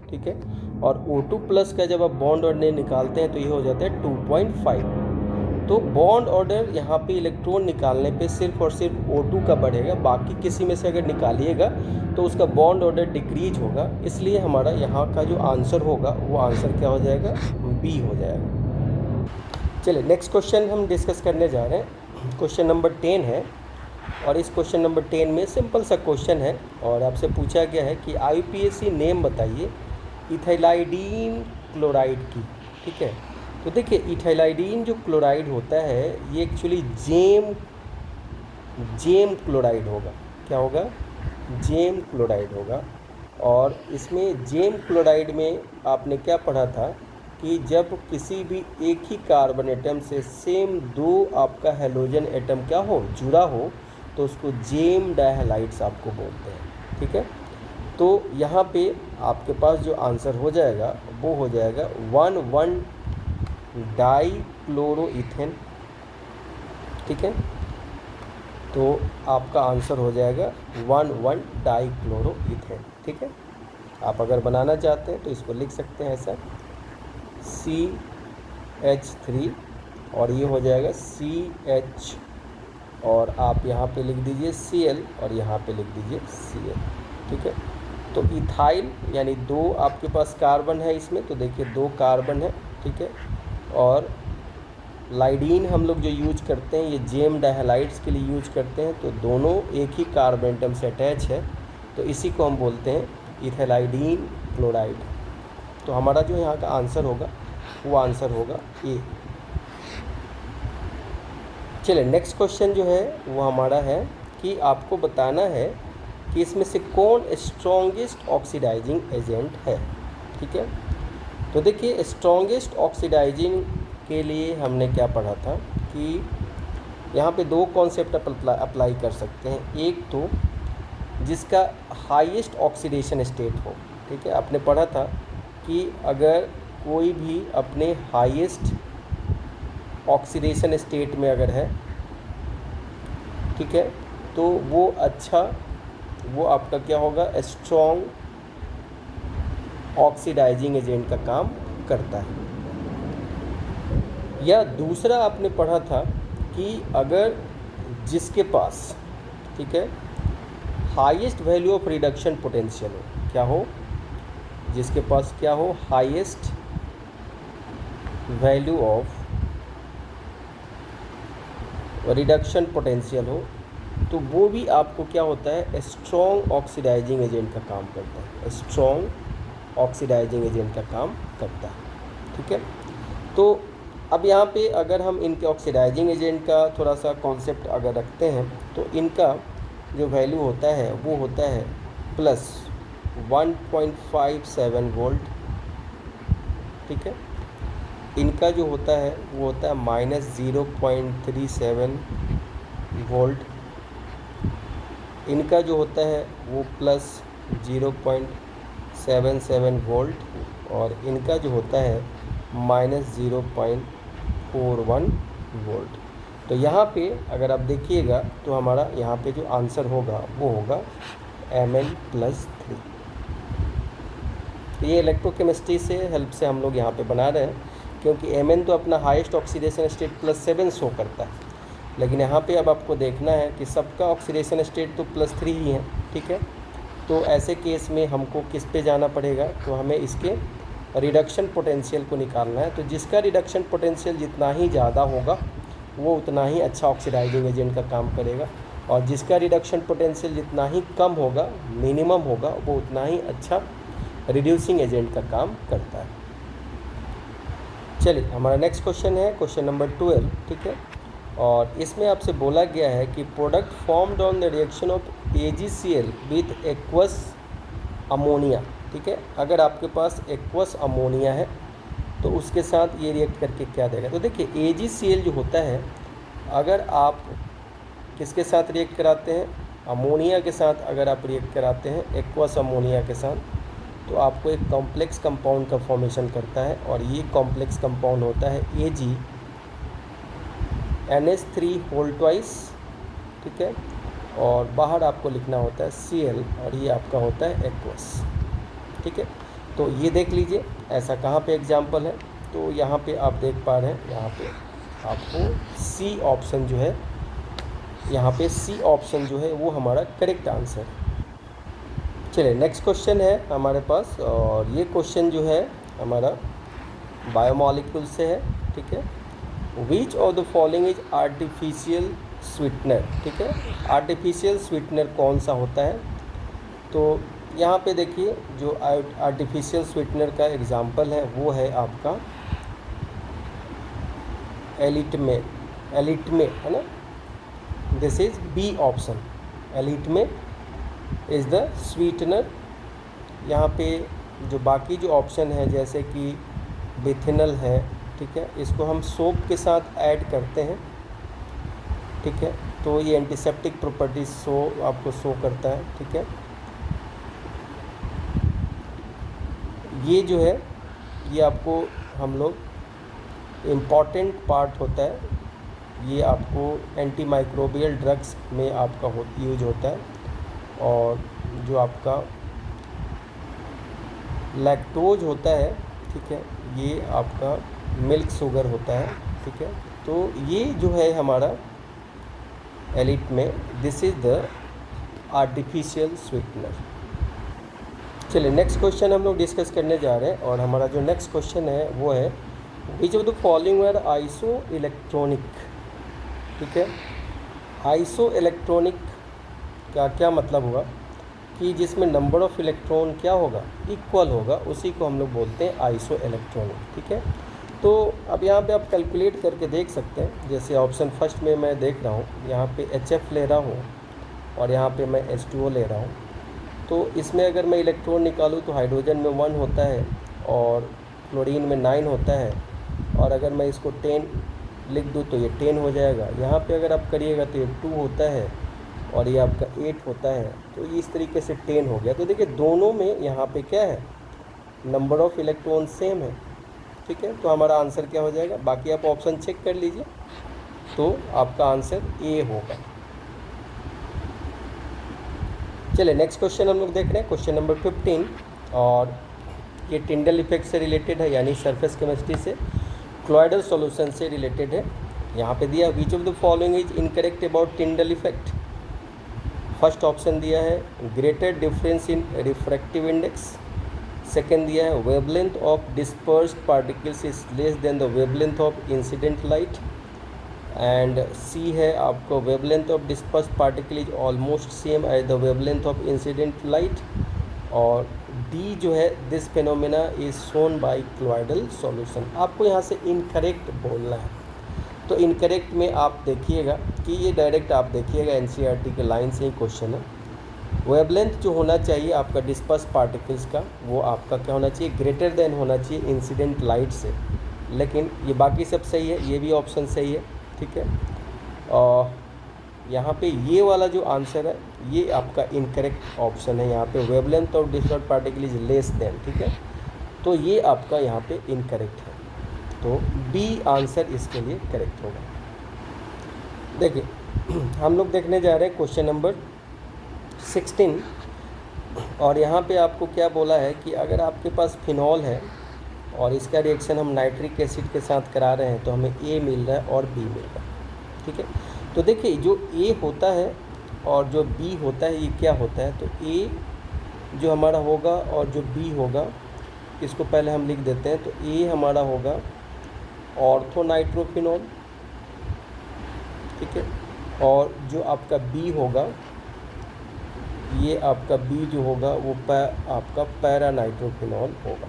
ठीक है। और O2 प्लस का जब आप बॉन्ड ऑर्डर निकालते हैं तो ये हो जाता है 2.5। तो बॉन्ड ऑर्डर यहाँ पे इलेक्ट्रॉन निकालने पे सिर्फ और सिर्फ O2 का बढ़ेगा, बाकी किसी में से अगर निकालिएगा तो उसका बॉन्ड ऑर्डर डिक्रीज होगा। इसलिए हमारा यहाँ का जो आंसर होगा वो आंसर क्या हो जाएगा, बी हो जाएगा। चलिए नेक्स्ट क्वेश्चन हम डिस्कस करने जा रहे हैं। क्वेश्चन नंबर 10 है, और इस क्वेश्चन नंबर 10 में सिंपल सा क्वेश्चन है, और आपसे पूछा गया है कि IUPAC नेम बताइए इथाइलाइडीन क्लोराइड की, ठीक है। तो देखिए इथाइलाइडीन जो क्लोराइड होता है ये एक्चुअली जेम क्लोराइड होगा। क्या होगा, जेम क्लोराइड होगा। और इसमें जेम क्लोराइड में आपने क्या पढ़ा था कि जब किसी भी एक ही कार्बन एटम से सेम 2 आपका हेलोजन एटम क्या हो, जुड़ा हो, तो उसको जेम डायहलाइड्स आपको बोलते हैं, ठीक है। तो यहाँ पे आपके पास जो आंसर हो जाएगा वो हो जाएगा 1,1 डाईक्लोरोइथेन, ठीक है। तो आपका आंसर हो जाएगा 1,1 डाईक्लोरोइथेन, ठीक है। आप अगर बनाना चाहते हैं तो इसको लिख सकते हैं ऐसा CH3, और ये हो जाएगा CH, और आप यहाँ पे लिख दीजिए Cl, और यहाँ पे लिख दीजिए Cl, ठीक है। तो इथाइल यानी 2 आपके पास कार्बन है इसमें, तो देखिए 2 कार्बन है, ठीक है। और लाइडीन हम लोग जो यूज करते हैं ये जेम डायहलाइड्स के लिए यूज करते हैं, तो दोनों एक ही कार्बन एटम से अटैच है, तो इसी को हम बोलते हैं इथाइलाइडीन क्लोराइड। तो हमारा जो यहाँ का आंसर होगा वो आंसर होगा ए। चलिए नेक्स्ट क्वेश्चन जो है वो हमारा है कि आपको बताना है कि इसमें से कौन स्ट्रॉन्गेस्ट ऑक्सीडाइजिंग एजेंट है, ठीक है। तो देखिए स्ट्रॉन्गेस्ट ऑक्सीडाइजिंग के लिए हमने क्या पढ़ा था कि यहाँ पे 2 कॉन्सेप्ट अप्लाई कर सकते हैं। एक तो जिसका हाईएस्ट ऑक्सीडेशन स्टेट हो, ठीक है। आपने पढ़ा था कि अगर कोई भी अपने हाईएस्ट ऑक्सीडेशन स्टेट में अगर है, ठीक है, तो वो वो आपका क्या होगा, स्ट्रॉन्ग ऑक्सीडाइजिंग एजेंट का काम करता है। या दूसरा आपने पढ़ा था कि अगर जिसके पास, ठीक है, highest value of reduction potential हो, क्या हो, जिसके पास क्या हो, highest value of reduction potential हो, तो वो भी आपको क्या होता है, स्ट्रॉन्ग ऑक्सीडाइजिंग एजेंट का काम करता है, स्ट्रॉन्ग ऑक्सीडाइजिंग एजेंट का काम करता है, ठीक है। तो अब यहाँ पे अगर हम इनके ऑक्सीडाइजिंग एजेंट का थोड़ा सा कॉन्सेप्ट अगर रखते हैं तो इनका जो वैल्यू होता है वो होता है प्लस 1.57 वोल्ट, ठीक है। इनका जो होता है वो होता है -0.37 वोल्ट, इनका जो होता है वो प्लस 0.77 वोल्ट, और इनका जो होता है -0.41 वोल्ट। तो यहाँ पे अगर आप देखिएगा तो हमारा यहाँ पे जो आंसर होगा वो होगा Mn+3। तो ये इलेक्ट्रोकेमिस्ट्री से हेल्प से हम लोग यहाँ पे बना रहे हैं, क्योंकि Mn तो अपना हाईएस्ट ऑक्सीडेशन स्टेट +7 शो करता है, लेकिन यहाँ पे अब आपको देखना है कि सबका ऑक्सीडेशन स्टेट तो +3 ही है, ठीक है। तो ऐसे केस में हमको किस पे जाना पड़ेगा, तो हमें इसके रिडक्शन पोटेंशियल को निकालना है। तो जिसका रिडक्शन पोटेंशियल जितना ही ज़्यादा होगा वो उतना ही अच्छा ऑक्सीडाइजिंग एजेंट का काम करेगा, और जिसका रिडक्शन पोटेंशियल जितना ही कम होगा, मिनिमम होगा, वो उतना ही अच्छा रिड्यूसिंग एजेंट का काम करता है। चलिए हमारा नेक्स्ट क्वेश्चन है क्वेश्चन नंबर 12, ठीक है। और इसमें आपसे बोला गया है कि product formed on the reaction of AgCl with aqueous ammonia, ठीक है। अगर आपके पास एक्वस अमोनिया है तो उसके साथ ये रिएक्ट करके क्या देगा। तो देखिए AgCl जो होता है, अगर आप किसके साथ रिएक्ट कराते हैं, अमोनिया के साथ अगर आप रिएक्ट कराते हैं एक्वस अमोनिया के साथ, तो आपको एक कॉम्प्लेक्स कंपाउंड का फॉर्मेशन करता है। और ये कॉम्प्लेक्स कंपाउंड होता है AgNH3 होल ट्वाइस, ठीक है। और बाहर आपको लिखना होता है Cl, और ये आपका होता है एक्वस, ठीक है। तो ये देख लीजिए ऐसा कहाँ पे एग्जाम्पल है। तो यहाँ पे आप देख पा रहे हैं, यहाँ पे आपको सी ऑप्शन जो है, यहाँ पे सी ऑप्शन जो है वो हमारा करेक्ट आंसर है। चलिए नेक्स्ट क्वेश्चन है हमारे पास, और ये क्वेश्चन जो है हमारा बायोमॉलिक्यूल से है, ठीक है। Which of the following is artificial sweetener, ठीक है। आर्टिफिशियल स्वीटनर कौन सा होता है। तो यहाँ पे देखिए जो आर्टिफिशियल स्वीटनर का एग्जांपल है वो है आपका एलिटमे है ना। This is B option, alitame is the sweetener. यहाँ पे जो बाकी जो ऑप्शन है जैसे कि बिथेनल है, ठीक है, इसको हम सोप के साथ ऐड करते हैं, ठीक है। तो ये एंटीसेप्टिक प्रॉपर्टीज आपको शो करता है, ठीक है। ये जो है ये आपको हम लोग इम्पॉर्टेंट पार्ट होता है, ये आपको एंटी माइक्रोबियल ड्रग्स में आपका यूज होता है। और जो आपका लैक्टोज होता है, ठीक है, ये आपका मिल्क शुगर होता है, ठीक है। तो ये जो है हमारा एलिट में, this is the artificial sweetener. चलिए नेक्स्ट क्वेश्चन हम लोग डिस्कस करने जा रहे हैं, और हमारा जो नेक्स्ट क्वेश्चन है वो है which of the following are isoelectronic, ठीक है। आइसो इलेक्ट्रॉनिक का क्या मतलब हुआ कि जिसमें नंबर ऑफ़ इलेक्ट्रॉन क्या होगा, इक्वल होगा, उसी को हम लोग बोलते हैं आइसो इलेक्ट्रॉनिक, ठीक है। तो अब यहाँ पे आप कैलकुलेट करके देख सकते हैं। जैसे ऑप्शन फर्स्ट में मैं देख रहा हूँ, यहाँ पे HF ले रहा हूँ और यहाँ पे मैं H2O ले रहा हूँ। तो इसमें अगर मैं इलेक्ट्रॉन निकालूँ तो हाइड्रोजन में 1 होता है और क्लोरीन में 9 होता है, और अगर मैं इसको 10 लिख दूँ तो ये 10 हो जाएगा। यहाँ पे अगर आप करिएगा तो ये 2 होता है और ये आपका 8 होता है, तो इस तरीके से 10 हो गया। तो देखिए दोनों में यहाँ पे क्या है, नंबर ऑफ़ इलेक्ट्रॉन सेम है, ठीक है। तो हमारा आंसर क्या हो जाएगा, बाकी आप ऑप्शन चेक कर लीजिए, तो आपका आंसर ए होगा। चलिए नेक्स्ट क्वेश्चन हम लोग देख रहे हैं, क्वेश्चन नंबर 15, और ये टिंडल इफेक्ट से रिलेटेड है, यानी सरफेस केमिस्ट्री से, क्लॉयडल सॉल्यूशन से रिलेटेड है। यहाँ पे दिया which of the following is incorrect about Tyndall effect. First option दिया है greater difference in refractive index. Second दिया है wavelength of dispersed particles is less than the wavelength of incident light. And C है आपको wavelength of dispersed particle is almost same as the wavelength of incident light. और डी जो है this phenomena is shown by colloidal solution. आपको यहाँ से इनकरेक्ट बोलना है, तो इनकरेक्ट में आप देखिएगा कि ये डायरेक्ट आप देखिएगा NCERT के लाइन से ही क्वेश्चन है। वेवलेंथ जो होना चाहिए आपका डिस्पर्स पार्टिकल्स का, वो आपका क्या होना चाहिए, ग्रेटर देन होना चाहिए इंसिडेंट लाइट से। लेकिन ये बाकी सब सही है, ये भी ऑप्शन सही है, ठीक है। और यहाँ पे ये वाला जो आंसर है ये आपका इनकरेक्ट ऑप्शन है। यहाँ पे wavelength of dispersed particle is less then, ठीक है। तो ये आपका यहाँ पे इनकरेक्ट है, तो बी आंसर इसके लिए करेक्ट होगा। देखिए हम लोग देखने जा रहे हैं क्वेश्चन नंबर 16, और यहाँ पे आपको क्या बोला है कि अगर आपके पास फिनॉल है और इसका रिएक्शन हम नाइट्रिक एसिड के साथ करा रहे हैं तो हमें ए मिल रहा है और बी मिल रहा है, ठीक है। तो देखिए जो ए होता है और जो बी होता है ये क्या होता है, तो ए जो हमारा होगा और जो बी होगा, इसको पहले हम लिख देते हैं। तो ए हमारा होगा ऑर्थो नाइट्रोफिनॉल, ठीक है, और जो आपका बी होगा, ये आपका बी जो होगा वो आपका पैरा नाइट्रोफिनॉल होगा,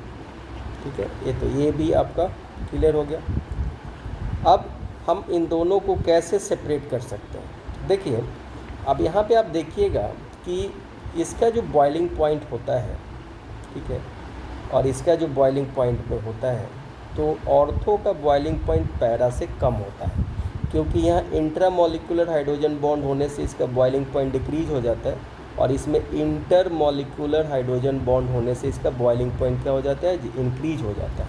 ठीक है। ये भी आपका क्लियर हो गया। अब हम इन दोनों को कैसे सेपरेट कर सकते हैं, देखिए अब यहाँ पे आप देखिएगा कि इसका जो बॉइलिंग पॉइंट होता है, ठीक है, और इसका जो बॉइलिंग पॉइंट पे होता है, तो ऑर्थो का बॉइलिंग पॉइंट पैरा से कम होता है, क्योंकि यहाँ इंट्रामॉलिक्यूलर हाइड्रोजन बॉन्ड होने से इसका बॉइलिंग पॉइंट डिक्रीज हो जाता है, और इसमें इंटरमॉलिक्यूलर हाइड्रोजन बॉन्ड होने से इसका बॉइलिंग पॉइंट क्या हो जाता है, इंक्रीज हो जाता है।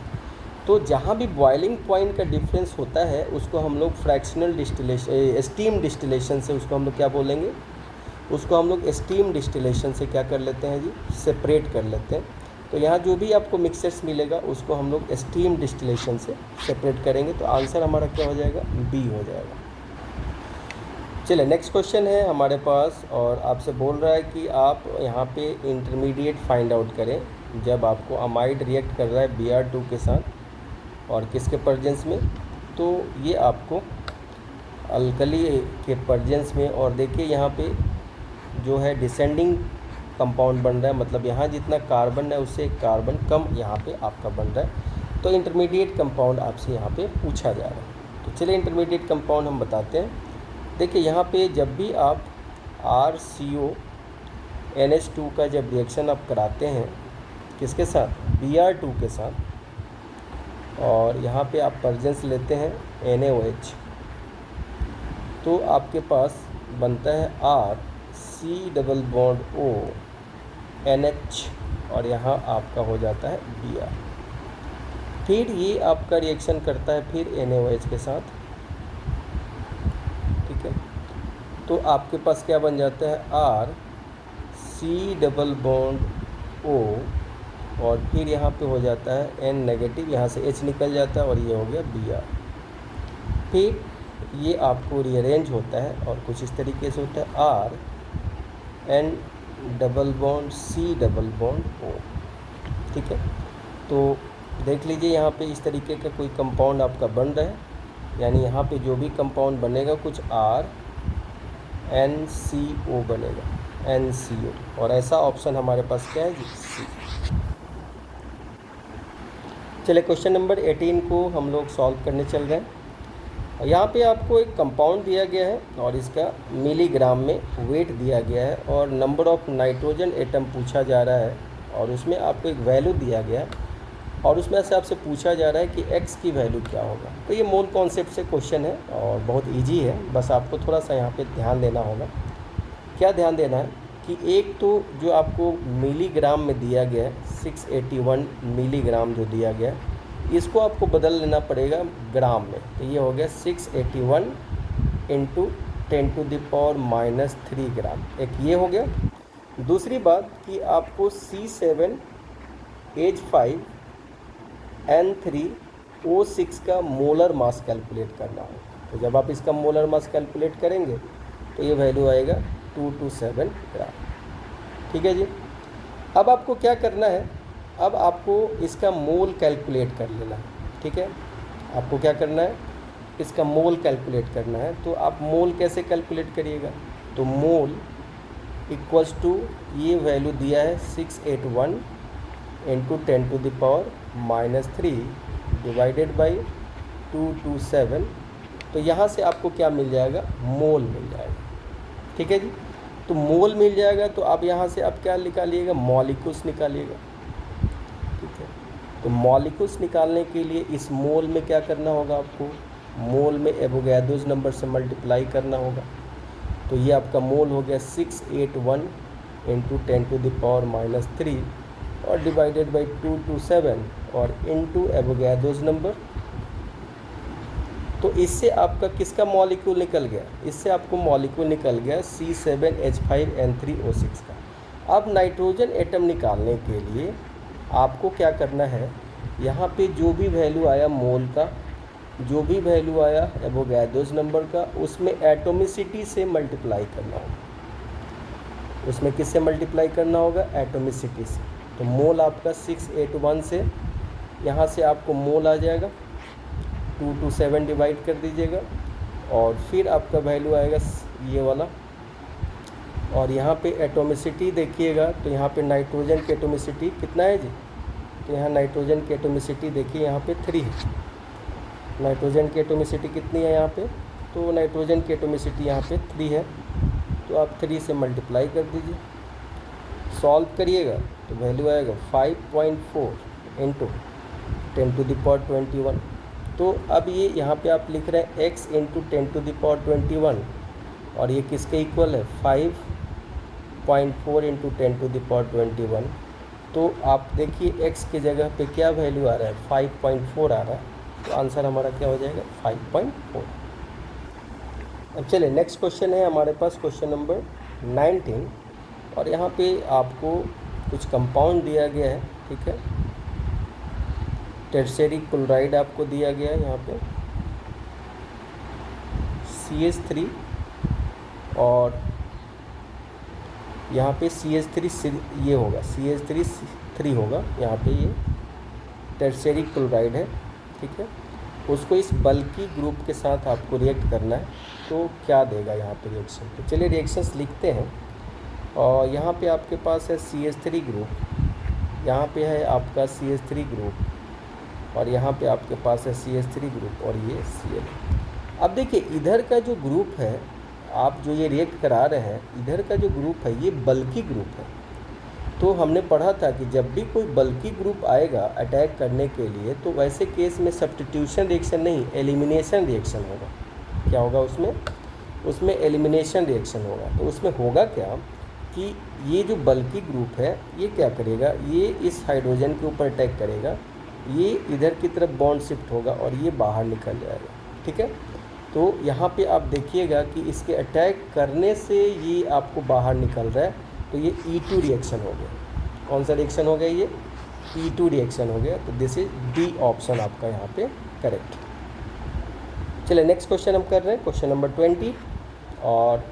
तो जहाँ भी बॉइलिंग पॉइंट का डिफरेंस होता है उसको हम लोग फ्रैक्शनल डिस्टिलेशन, स्टीम डिस्टिलेशन से उसको हम लोग क्या बोलेंगे, उसको हम लोग स्टीम डिस्टिलेशन से क्या कर लेते हैं जी, सेपरेट कर लेते हैं। तो यहाँ जो भी आपको मिक्सचर्स मिलेगा उसको हम लोग स्टीम डिस्टिलेशन से सेपरेट करेंगे, तो आंसर हमारा क्या हो जाएगा, बी हो जाएगा। चलिए नेक्स्ट क्वेश्चन है हमारे पास, और आपसे बोल रहा है कि आप यहाँ पे इंटरमीडिएट फाइंड आउट करें जब आपको अमाइड रिएक्ट कर रहा है Br2 के साथ और किसके प्रेजेंस में, तो ये आपको अल्कली के प्रेजेंस में, और देखिए यहाँ पे जो है डिसेंडिंग कंपाउंड बन रहा है, मतलब यहाँ जितना कार्बन है उससे एक कार्बन कम यहाँ पे आपका बन रहा है, तो इंटरमीडिएट कंपाउंड आपसे यहाँ पे पूछा जा रहा है। तो चलिए इंटरमीडिएट कंपाउंड हम बताते हैं। देखिए यहाँ पे जब भी आप RCO NH2 का जब रिएक्शन आप कराते हैं किसके साथ, Br2 के साथ, और यहाँ पे आप प्रेजेंस लेते हैं NaOH, तो आपके पास बनता है RC double bond O NH, और यहाँ आपका हो जाता है Br। फिर ये आपका रिएक्शन करता है फिर NaOH के साथ, ठीक है, तो आपके पास क्या बन जाता है, RC डबल बॉन्ड O, और फिर यहाँ पे हो जाता है N नेगेटिव, यहाँ से H निकल जाता है और ये हो गया Br। फिर ये आपको रीअरेंज होता है और कुछ इस तरीके से होता है RN double bond C double bond O, ठीक है। तो देख लीजिए यहाँ पे इस तरीके का कोई कंपाउंड आपका बन रहा है, यानी यहाँ पे जो भी कंपाउंड बनेगा कुछ RNCO बनेगा, NCO, और ऐसा ऑप्शन हमारे पास क्या है जी, C। चलिए क्वेश्चन नंबर 18 को हम लोग सॉल्व करने चल रहे हैं। यहाँ पे आपको एक कंपाउंड दिया गया है और इसका मिलीग्राम में वेट दिया गया है, और नंबर ऑफ नाइट्रोजन एटम पूछा जा रहा है, और उसमें आपको एक वैल्यू दिया गया है, और उसमें से आपसे पूछा जा रहा है कि x की वैल्यू क्या होगा। तो ये मोल कॉन्सेप्ट से क्वेश्चन है और बहुत ईजी है, बस आपको थोड़ा सा यहाँ पे ध्यान देना होगा। क्या ध्यान देना है कि एक तो जो आपको मिलीग्राम में दिया गया है 681 मिलीग्राम जो दिया गया है, इसको आपको बदल लेना पड़ेगा ग्राम में, तो ये हो गया 681 इंटू 10⁻³ ग्राम, एक ये हो गया। दूसरी बात कि आपको C7H5N3O6 का मोलर मास कैलकुलेट करना है, तो जब आप इसका मोलर मास कैलकुलेट करेंगे तो ये वैल्यू आएगा 227 ग्राम, ठीक है जी। अब आपको क्या करना है, अब आपको इसका मोल कैलकुलेट कर लेना है, ठीक है। आपको क्या करना है, इसका मोल कैलकुलेट करना है। तो आप मोल कैसे कैलकुलेट करिएगा, तो मोल इक्वल्स टू ये वैल्यू दिया है 681 इंटू 10⁻³ डिवाइडेड बाई 227, तो यहाँ से आपको क्या मिल जाएगा, मोल मिल जाएगा, ठीक है जी। तो मोल मिल जाएगा, तो आप यहाँ से आप क्या निकालिएगा, मॉलिक्यूल्स निकालिएगा, ठीक है। तो मॉलिक्यूल्स निकालने के लिए इस मोल में क्या करना होगा, आपको मोल में एवोगाड्रोस नंबर से मल्टीप्लाई करना होगा। तो ये आपका मोल हो गया 681 इंटू 10⁻³ और डिवाइडेड बाई 227 और इंटू एवोगाड्रोस नंबर। तो इससे आपका किसका मॉलिक्यूल निकल गया, इससे आपको मॉलिक्यूल निकल गया C7H5N3O6 का। अब नाइट्रोजन एटम निकालने के लिए आपको क्या करना है, यहाँ पे जो भी वैल्यू आया मोल का, जो भी वैल्यू आया एवोगाड्रोस नंबर का, उसमें एटोमिसिटी से मल्टीप्लाई करना होगा। उसमें किससे मल्टीप्लाई करना होगा, एटोमिसिटी से। तो मोल आपका 681 से, यहाँ से आपको मोल आ जाएगा 227 डिवाइड कर दीजिएगा, और फिर आपका वैल्यू आएगा ये वाला, और यहाँ पे एटोमिसिटी देखिएगा, तो यहाँ पे नाइट्रोजन की एटोमिसिटी कितना है जी, तो यहाँ नाइट्रोजन की एटोमिसिटी देखिए यहाँ पे 3 है। नाइट्रोजन की एटोमिसिटी कितनी है यहाँ पे, तो नाइट्रोजन की एटोमिसिटी यहाँ पे 3 है, तो आप 3 से मल्टीप्लाई कर दीजिए। सॉल्व करिएगा तो वैल्यू आएगा 5.4 इंटू 10⁻21। तो अब ये यहाँ पे आप लिख रहे हैं x इंटू 10⁻21 और ये किसके इक्वल है 5.4 इंटू 10⁻21। तो आप देखिए x की जगह पे क्या वैल्यू आ रहा है 5.4 आ रहा है, तो आंसर हमारा क्या हो जाएगा 5.4। अब चलिए नेक्स्ट क्वेश्चन है हमारे पास क्वेश्चन नंबर 19 और यहाँ पे आपको कुछ कंपाउंड दिया गया है, ठीक है। टर्शियरी क्लोराइड आपको दिया गया है यहाँ पे CH3 और यहाँ पे CH3 ये होगा CH3 होगा यहाँ पे, ये टर्शियरी क्लोराइड है, ठीक है। उसको इस बल्कि ग्रुप के साथ आपको रिएक्ट करना है, तो क्या देगा यहाँ पे रिएक्शन। तो चलिए रिएक्शंस लिखते हैं। और यहाँ पे आपके पास है CH3 ग्रुप, यहाँ पे है आपका CH3 ग्रुप और यहाँ पे आपके पास है CH3 ग्रुप और ये Cl। अब देखिए इधर का जो ग्रुप है, आप जो ये रिएक्ट करा रहे हैं, इधर का जो ग्रुप है ये बल्कि ग्रुप है। तो हमने पढ़ा था कि जब भी कोई बल्कि ग्रुप आएगा अटैक करने के लिए, तो वैसे केस में सब्स्टिट्यूशन रिएक्शन नहीं, एलिमिनेशन रिएक्शन होगा। क्या होगा उसमें एलिमिनेशन रिएक्शन होगा। तो उसमें होगा क्या कि ये जो बल्कि ग्रुप है ये क्या करेगा, ये इस हाइड्रोजन के ऊपर अटैक करेगा, ये इधर की तरफ बॉन्ड शिफ्ट होगा और ये बाहर निकल जाएगा, ठीक है। तो यहाँ पे आप देखिएगा कि इसके अटैक करने से ये आपको बाहर निकल रहा है, तो ये E2 रिएक्शन हो गया। कौन सा रिएक्शन हो गया, ये E2 रिएक्शन हो गया। तो दिस इज डी ऑप्शन आपका यहाँ पे करेक्ट। चलिए नेक्स्ट क्वेश्चन हम कर रहे हैं क्वेश्चन नंबर 20 और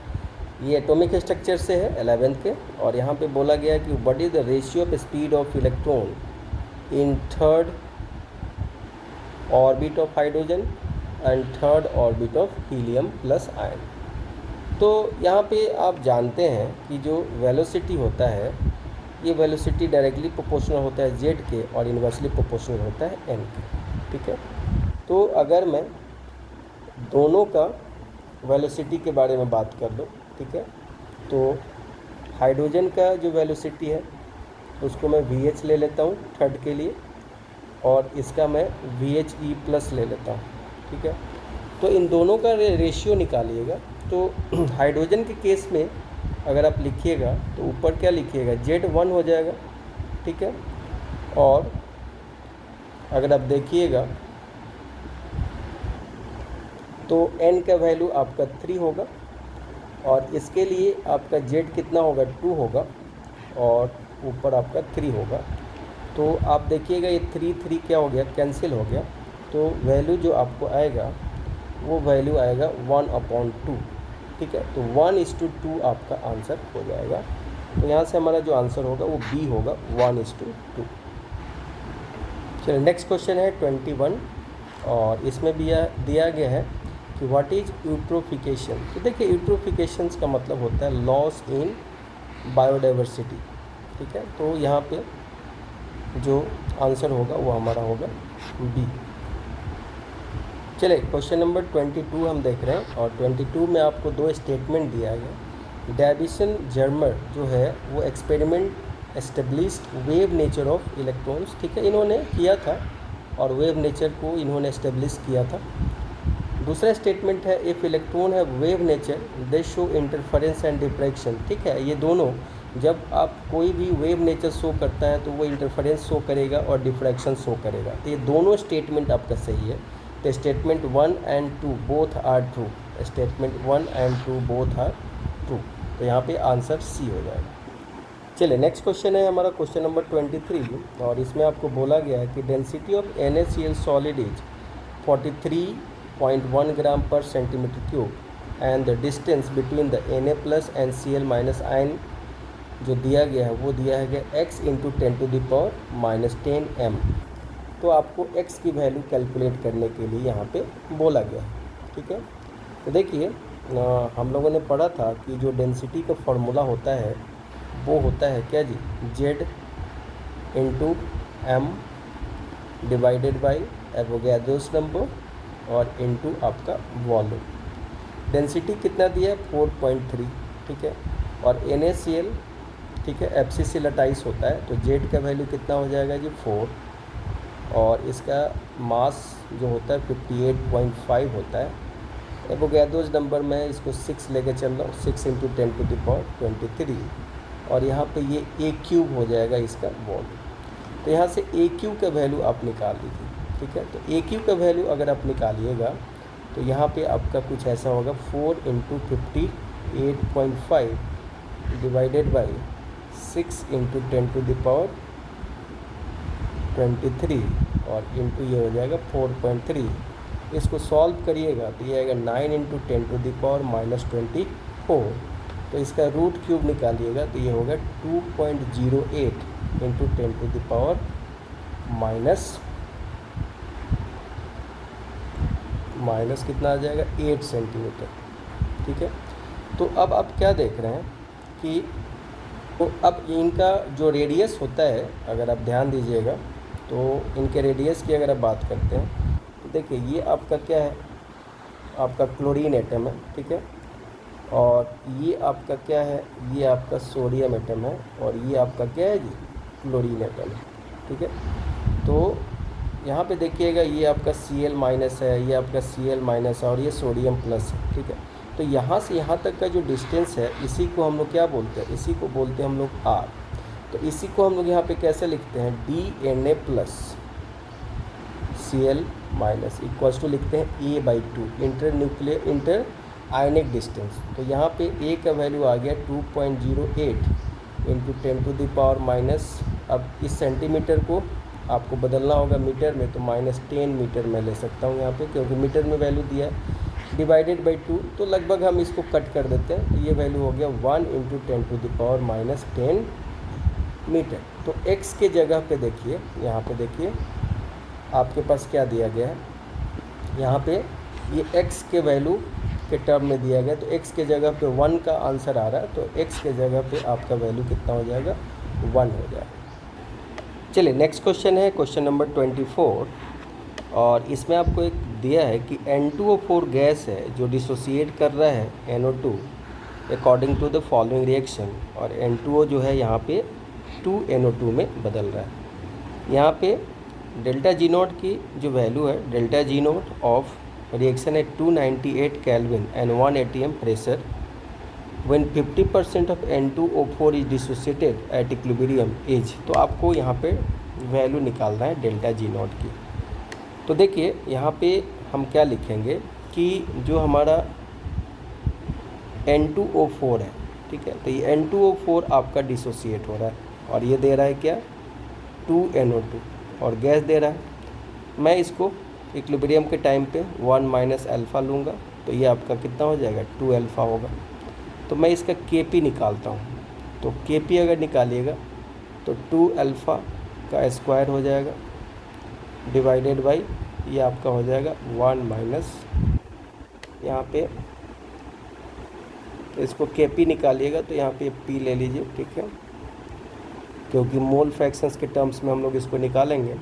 ये एटॉमिक स्ट्रक्चर से है 11th के। और यहाँ पे बोला गया कि what is the ratio of speed of electron in third orbit of hydrogen and third orbit of helium plus ion. तो यहाँ पे आप जानते हैं कि जो वेलोसिटी होता है, ये वेलोसिटी डायरेक्टली प्रोपोर्शनल होता है जेड के और इन्वर्सली प्रोपोर्शनल होता है एन के, ठीक है। तो अगर मैं दोनों का वेलोसिटी के बारे में बात कर लूँ, ठीक है, तो हाइड्रोजन का जो वेलोसिटी है उसको मैं VH ले लेता हूँ थर्ड के लिए और इसका मैं VHE प्लस ले लेता हूँ, ठीक है। तो इन दोनों का रेशियो निकालिएगा। तो हाइड्रोजन के केस में अगर आप लिखिएगा तो ऊपर क्या लिखिएगा Z1 हो जाएगा, ठीक है। और अगर आप देखिएगा तो N का वैल्यू आपका 3 होगा और इसके लिए आपका Z कितना होगा 2 होगा और ऊपर आपका 3 होगा। तो आप देखिएगा ये 3 क्या हो गया, कैंसिल हो गया। तो वैल्यू जो आपको आएगा वो वैल्यू आएगा 1/2, ठीक है। तो 1:2 आपका आंसर हो जाएगा। तो यहाँ से हमारा जो आंसर होगा वो B होगा 1:2। चलिए नेक्स्ट क्वेश्चन है 21 और इसमें भी दिया गया है कि व्हाट इज यूट्रोफिकेशन। तो देखिए यूट्रोफिकेशन का मतलब होता है लॉस इन बायोडाइवर्सिटी, ठीक है। तो यहाँ पे जो आंसर होगा वो हमारा होगा B। चलिए क्वेश्चन नंबर 22 हम देख रहे हैं और 22 में आपको 2 स्टेटमेंट दिया गया। डेविसन जर्मर जो है वो experiment established wave nature of electrons, ठीक है, इन्होंने किया था और वेव नेचर को इन्होंने एस्टेब्लिश किया था। दूसरा स्टेटमेंट है इफ़ इलेक्ट्रॉन है wave nature they show interference and diffraction, ठीक है। ये दोनों जब आप कोई भी वेव नेचर शो करता है तो वो इंटरफेरेंस शो करेगा और डिफ्रैक्शन शो करेगा। तो ये दोनों स्टेटमेंट आपका सही है। तो statement 1 and 2 both are true, statement 1 and 2 both are true. तो यहाँ पे आंसर C हो जाएगा। चलिए नेक्स्ट क्वेश्चन है हमारा क्वेश्चन नंबर 23 और इसमें आपको बोला गया है कि density of NaCl solid is 43.1 ग्राम पर centimetre cube and the distance between the Na plus and Cl minus ion जो दिया गया है वो दिया है x इंटू 10⁻⁻10 m। तो आपको x की वैल्यू कैलकुलेट करने के लिए यहाँ पे बोला गया है, ठीक है। तो देखिए हम लोगों ने पढ़ा था कि जो डेंसिटी का फॉर्मूला होता है वो होता है क्या जी, Z into m divided by Avogadro's number और इनटू आपका वॉल्यूम। डेंसिटी कितना दिया है 4.3, ठीक है। और NaCl, ठीक है, FCC लटाइस होता है, तो Z का वैल्यू कितना हो जाएगा जी 4, और इसका मास जो होता है 58.5 होता है। एवोगैड्रोस नंबर में इसको 6 लेके चल रहा हूँ, 6 × 10⁻23, और यहाँ पे ये A³ हो जाएगा इसका वॉल्यूम। तो यहाँ से AQ का वैल्यू आप निकाल लीजिए, ठीक है। तो AQ का वैल्यू अगर आप निकालिएगा तो यहाँ पे आपका कुछ ऐसा होगा 4 × 58.5 डिवाइडेड बाई 6 × 10⁻23 और इंटू ये हो जाएगा 4.3। इसको सॉल्व करिएगा तो ये आएगा 9 × 10⁻24। तो इसका रूट क्यूब निकालिएगा तो ये होगा 2.08 × 10⁻- कितना आ जाएगा 8 सेंटीमीटर, ठीक है। तो अब आप क्या देख रहे हैं कि तो अब इनका जो रेडियस होता है, अगर आप ध्यान दीजिएगा तो इनके रेडियस की अगर आप बात करते हैं तो देखिए ये आपका क्या है, आपका क्लोरीन एटम है, ठीक है। और ये आपका क्या है, ये आपका सोडियम एटम है, और ये आपका क्या है जी क्लोरीन एटम है, ठीक है। तो यहाँ पे देखिएगा ये आपका Cl- है, ये आपका Cl- है, और ये सोडियम प्लस है, ठीक है। तो यहाँ से यहाँ तक का जो डिस्टेंस है इसी को हम लोग क्या बोलते हैं, इसी को बोलते हैं हम लोग R। तो इसी को हम लोग यहाँ पे कैसे लिखते हैं, DNA plus Cl- equals to लिखते हैं A/2 इंटर आयनिक डिस्टेंस। तो यहाँ पे A का वैल्यू आ गया 2.08 × 10⁻। अब इस सेंटीमीटर को आपको बदलना होगा मीटर में, तो -10 मीटर मैं ले सकता हूँ यहाँ पे, क्योंकि मीटर में वैल्यू दिया है, डिवाइडेड बाई 2। तो लगभग हम इसको कट कर देते हैं, तो ये वैल्यू हो गया 1 × 10⁻10 मीटर। तो x के जगह पे देखिए, यहाँ पे देखिए आपके पास क्या दिया गया है, यहाँ पे ये x के वैल्यू के टर्म में दिया गया, तो x के जगह पे 1 का आंसर आ रहा है, तो x के जगह पे आपका वैल्यू कितना हो जाएगा 1 हो जाएगा। चलिए नेक्स्ट क्वेश्चन है क्वेश्चन नंबर 24, और इसमें आपको एक दिया है कि N2O4 गैस है जो डिसोसिएट कर रहा है NO2 according to the following reaction, और N2O जो है यहाँ पे 2NO2 में बदल रहा है। यहाँ पे ΔG0 की जो वैल्यू है, ΔG0 ऑफ रिएक्शन है 298 kelvin and 1 atm pressure when 50% of N2O4 is dissociated at equilibrium is. तो आपको यहाँ पे वैल्यू निकालना है ΔG0 की। तो देखिए यहाँ पे हम क्या लिखेंगे कि जो हमारा N2O4 है, ठीक है, तो ये N2O4 आपका डिसोसिएट हो रहा है, और ये दे रहा है क्या 2NO2, और गैस दे रहा है। मैं इसको इक्विलिब्रियम के टाइम पे 1 - अल्फ़ा लूँगा, तो ये आपका कितना हो जाएगा 2 अल्फ़ा होगा। तो मैं इसका Kp निकालता हूँ, तो Kp अगर निकालिएगा तो 2 अल्फ़ा का स्क्वायर हो जाएगा डिवाइडेड बाई ये आपका हो जाएगा 1 - यहाँ पे इसको Kp निकालिएगा तो यहाँ पे P ले लीजिए, ठीक है, क्योंकि मोल फ्रैक्शंस के टर्म्स में हम लोग इसको निकालेंगे।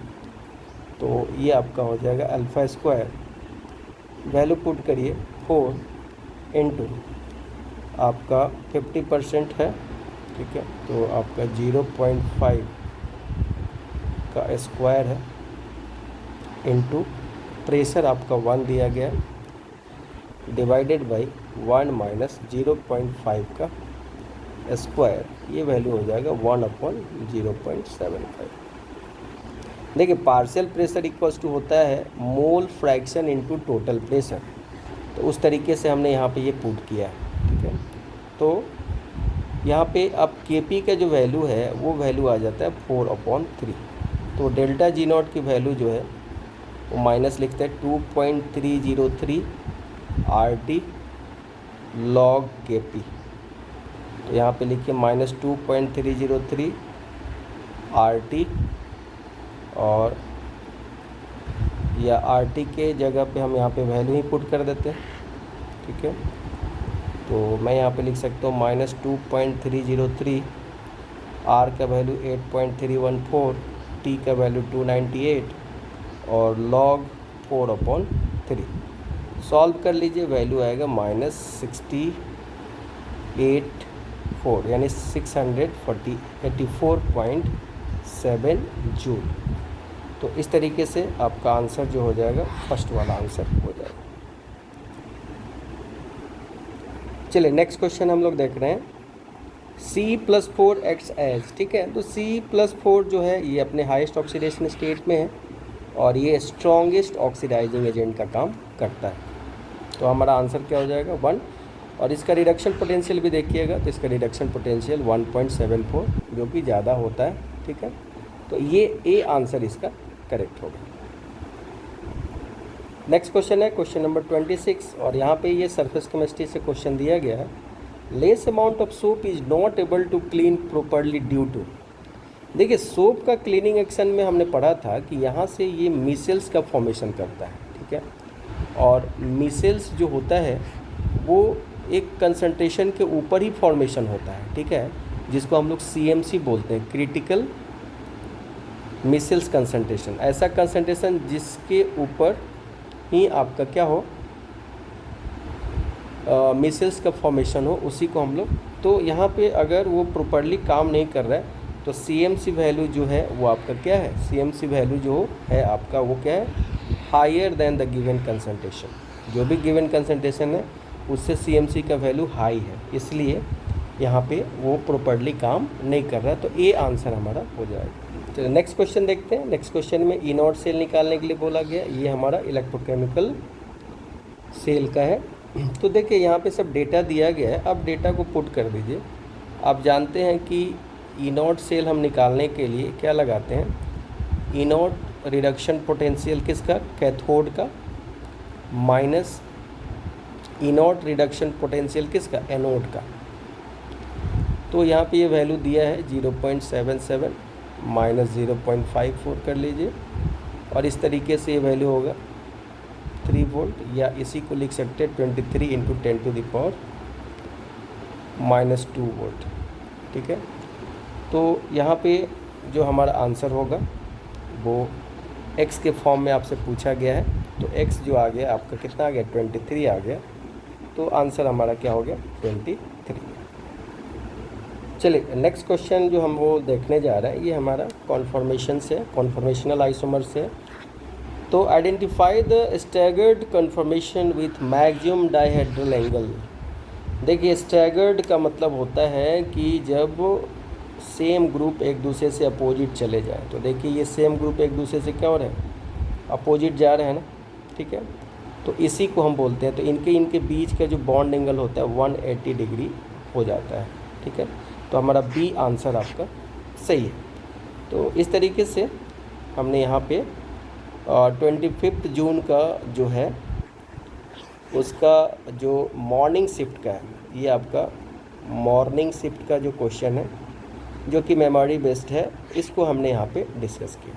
तो ये आपका हो जाएगा अल्फ़ा स्क्वायर, वैल्यू पुट करिए 4 इंटू आपका 50% है, ठीक है, तो आपका 0.5 का स्क्वायर है इंटू प्रेशर आपका 1 दिया गया डिवाइडेड बाई 1 - 0.5 का स्क्वायर, ये वैल्यू हो जाएगा 1/0.75। देखिए पार्शियल प्रेशर इक्वल्स टू होता है mole fraction into total pressure, तो उस तरीके से हमने यहाँ पे ये पुट किया है, ठीक है। तो यहाँ पे अब Kp का जो वैल्यू है वो वैल्यू आ जाता है 4/3। तो ΔG0 की वैल्यू जो है वो माइनस लिखते हैं 2.303 RT log Kp। तो यहाँ पे लिखिए -2.303 RT, और या RT के जगह पे हम यहाँ पे वैल्यू ही पुट कर देते हैं, ठीक है। तो मैं यहाँ पे लिख सकता हूँ -2.303, R का वैल्यू 8.314 टी का वैल्यू 298 और log 4/3 सॉल्व कर लीजिए, वैल्यू आएगा -68.4 यानी 684.7 जूल। तो इस तरीके से आपका आंसर जो हो जाएगा फर्स्ट वाला आंसर हो जाएगा। चलिए नेक्स्ट क्वेश्चन हम लोग देख रहे हैं C+4 एक्ट्स एज, ठीक है। तो C+4 जो है ये अपने हाईएस्ट ऑक्सीडेशन स्टेट में है और ये स्ट्रॉन्गेस्ट ऑक्सीडाइजिंग एजेंट का काम करता है। तो हमारा आंसर क्या हो जाएगा 1। और इसका रिडक्शन पोटेंशियल भी देखिएगा, तो इसका रिडक्शन पोटेंशियल 1.74 जो कि ज़्यादा होता है, ठीक है। तो ये ए आंसर इसका करेक्ट होगा। नेक्स्ट क्वेश्चन है क्वेश्चन नंबर 26 और यहाँ पे ये सरफेस केमिस्ट्री से क्वेश्चन दिया गया है। Less amount of soap is not able to clean properly due to. देखिए सोप का क्लीनिंग एक्शन में हमने पढ़ा था कि यहाँ से ये मिसेल्स का फॉर्मेशन करता है, ठीक है। और मिसेल्स जो होता है वो एक कंसंट्रेशन के ऊपर ही फॉर्मेशन होता है, ठीक है, जिसको हम लोग CMC बोलते हैं, क्रिटिकल मिसेल्स कंसंट्रेशन। ऐसा कंसंट्रेशन जिसके ऊपर ही आपका क्या हो मिसेल्स का फॉर्मेशन हो, उसी को हम लोग। तो यहाँ पे अगर वो प्रॉपरली काम नहीं कर रहा है तो CMC वैल्यू जो है वो आपका क्या है, CMC वैल्यू जो है आपका वो क्या है, higher than the given concentration. जो भी गिवन कंसंट्रेशन है उससे CMC का वैल्यू हाई है, इसलिए यहाँ पे वो प्रॉपरली काम नहीं कर रहा है। तो ए आंसर हमारा हो जाएगा। चलिए नेक्स्ट क्वेश्चन देखते हैं। नेक्स्ट क्वेश्चन में E0 सेल निकालने के लिए बोला गया, ये हमारा इलेक्ट्रोकेमिकल सेल का है। तो देखिए यहाँ पे सब डेटा दिया गया है, अब डेटा को पुट कर दीजिए। आप जानते हैं कि E0 सेल हम निकालने के लिए क्या लगाते हैं, E0 रिडक्शन पोटेंशियल किसका, कैथोड का, माइनस E0 रिडक्शन पोटेंशियल किसका, एनोड का। तो यहाँ पे ये वैल्यू दिया है 0.77 माइनस 0.54 कर लीजिए और इस तरीके से ये वैल्यू होगा 3 वोल्ट, या इसी को लिख सकते हैं 23 × 10⁻⁻2 वोल्ट, ठीक है। तो यहाँ पे जो हमारा आंसर होगा वो x के फॉर्म में आपसे पूछा गया है, तो x जो आ गया आपका कितना आ गया, 23 आ गया। तो आंसर हमारा क्या हो गया, 23। चलिए नेक्स्ट क्वेश्चन जो हम वो देखने जा रहे हैं, ये हमारा कॉन्फॉर्मेशन से, कॉन्फॉर्मेशनल आइसोमर से। तो identify the staggered conformation with maximum dihedral angle. देखिए स्टैगर्ड का मतलब होता है कि जब सेम ग्रुप एक दूसरे से अपोजिट चले जाए। तो देखिए ये सेम ग्रुप एक दूसरे से क्या हो रहे हैं, अपोजिट जा रहे हैं ना, ठीक है। तो इसी को हम बोलते हैं, तो इनके बीच का जो बॉन्ड एंगल होता है 180 डिग्री हो जाता है, ठीक है। तो हमारा बी आंसर आपका सही है। तो इस तरीके से हमने यहाँ पे 25 जून का जो है उसका जो मॉर्निंग शिफ्ट का है, ये आपका मॉर्निंग शिफ्ट का जो क्वेश्चन है जो कि मेमोरी बेस्ड है, इसको हमने यहाँ पे डिस्कस किया।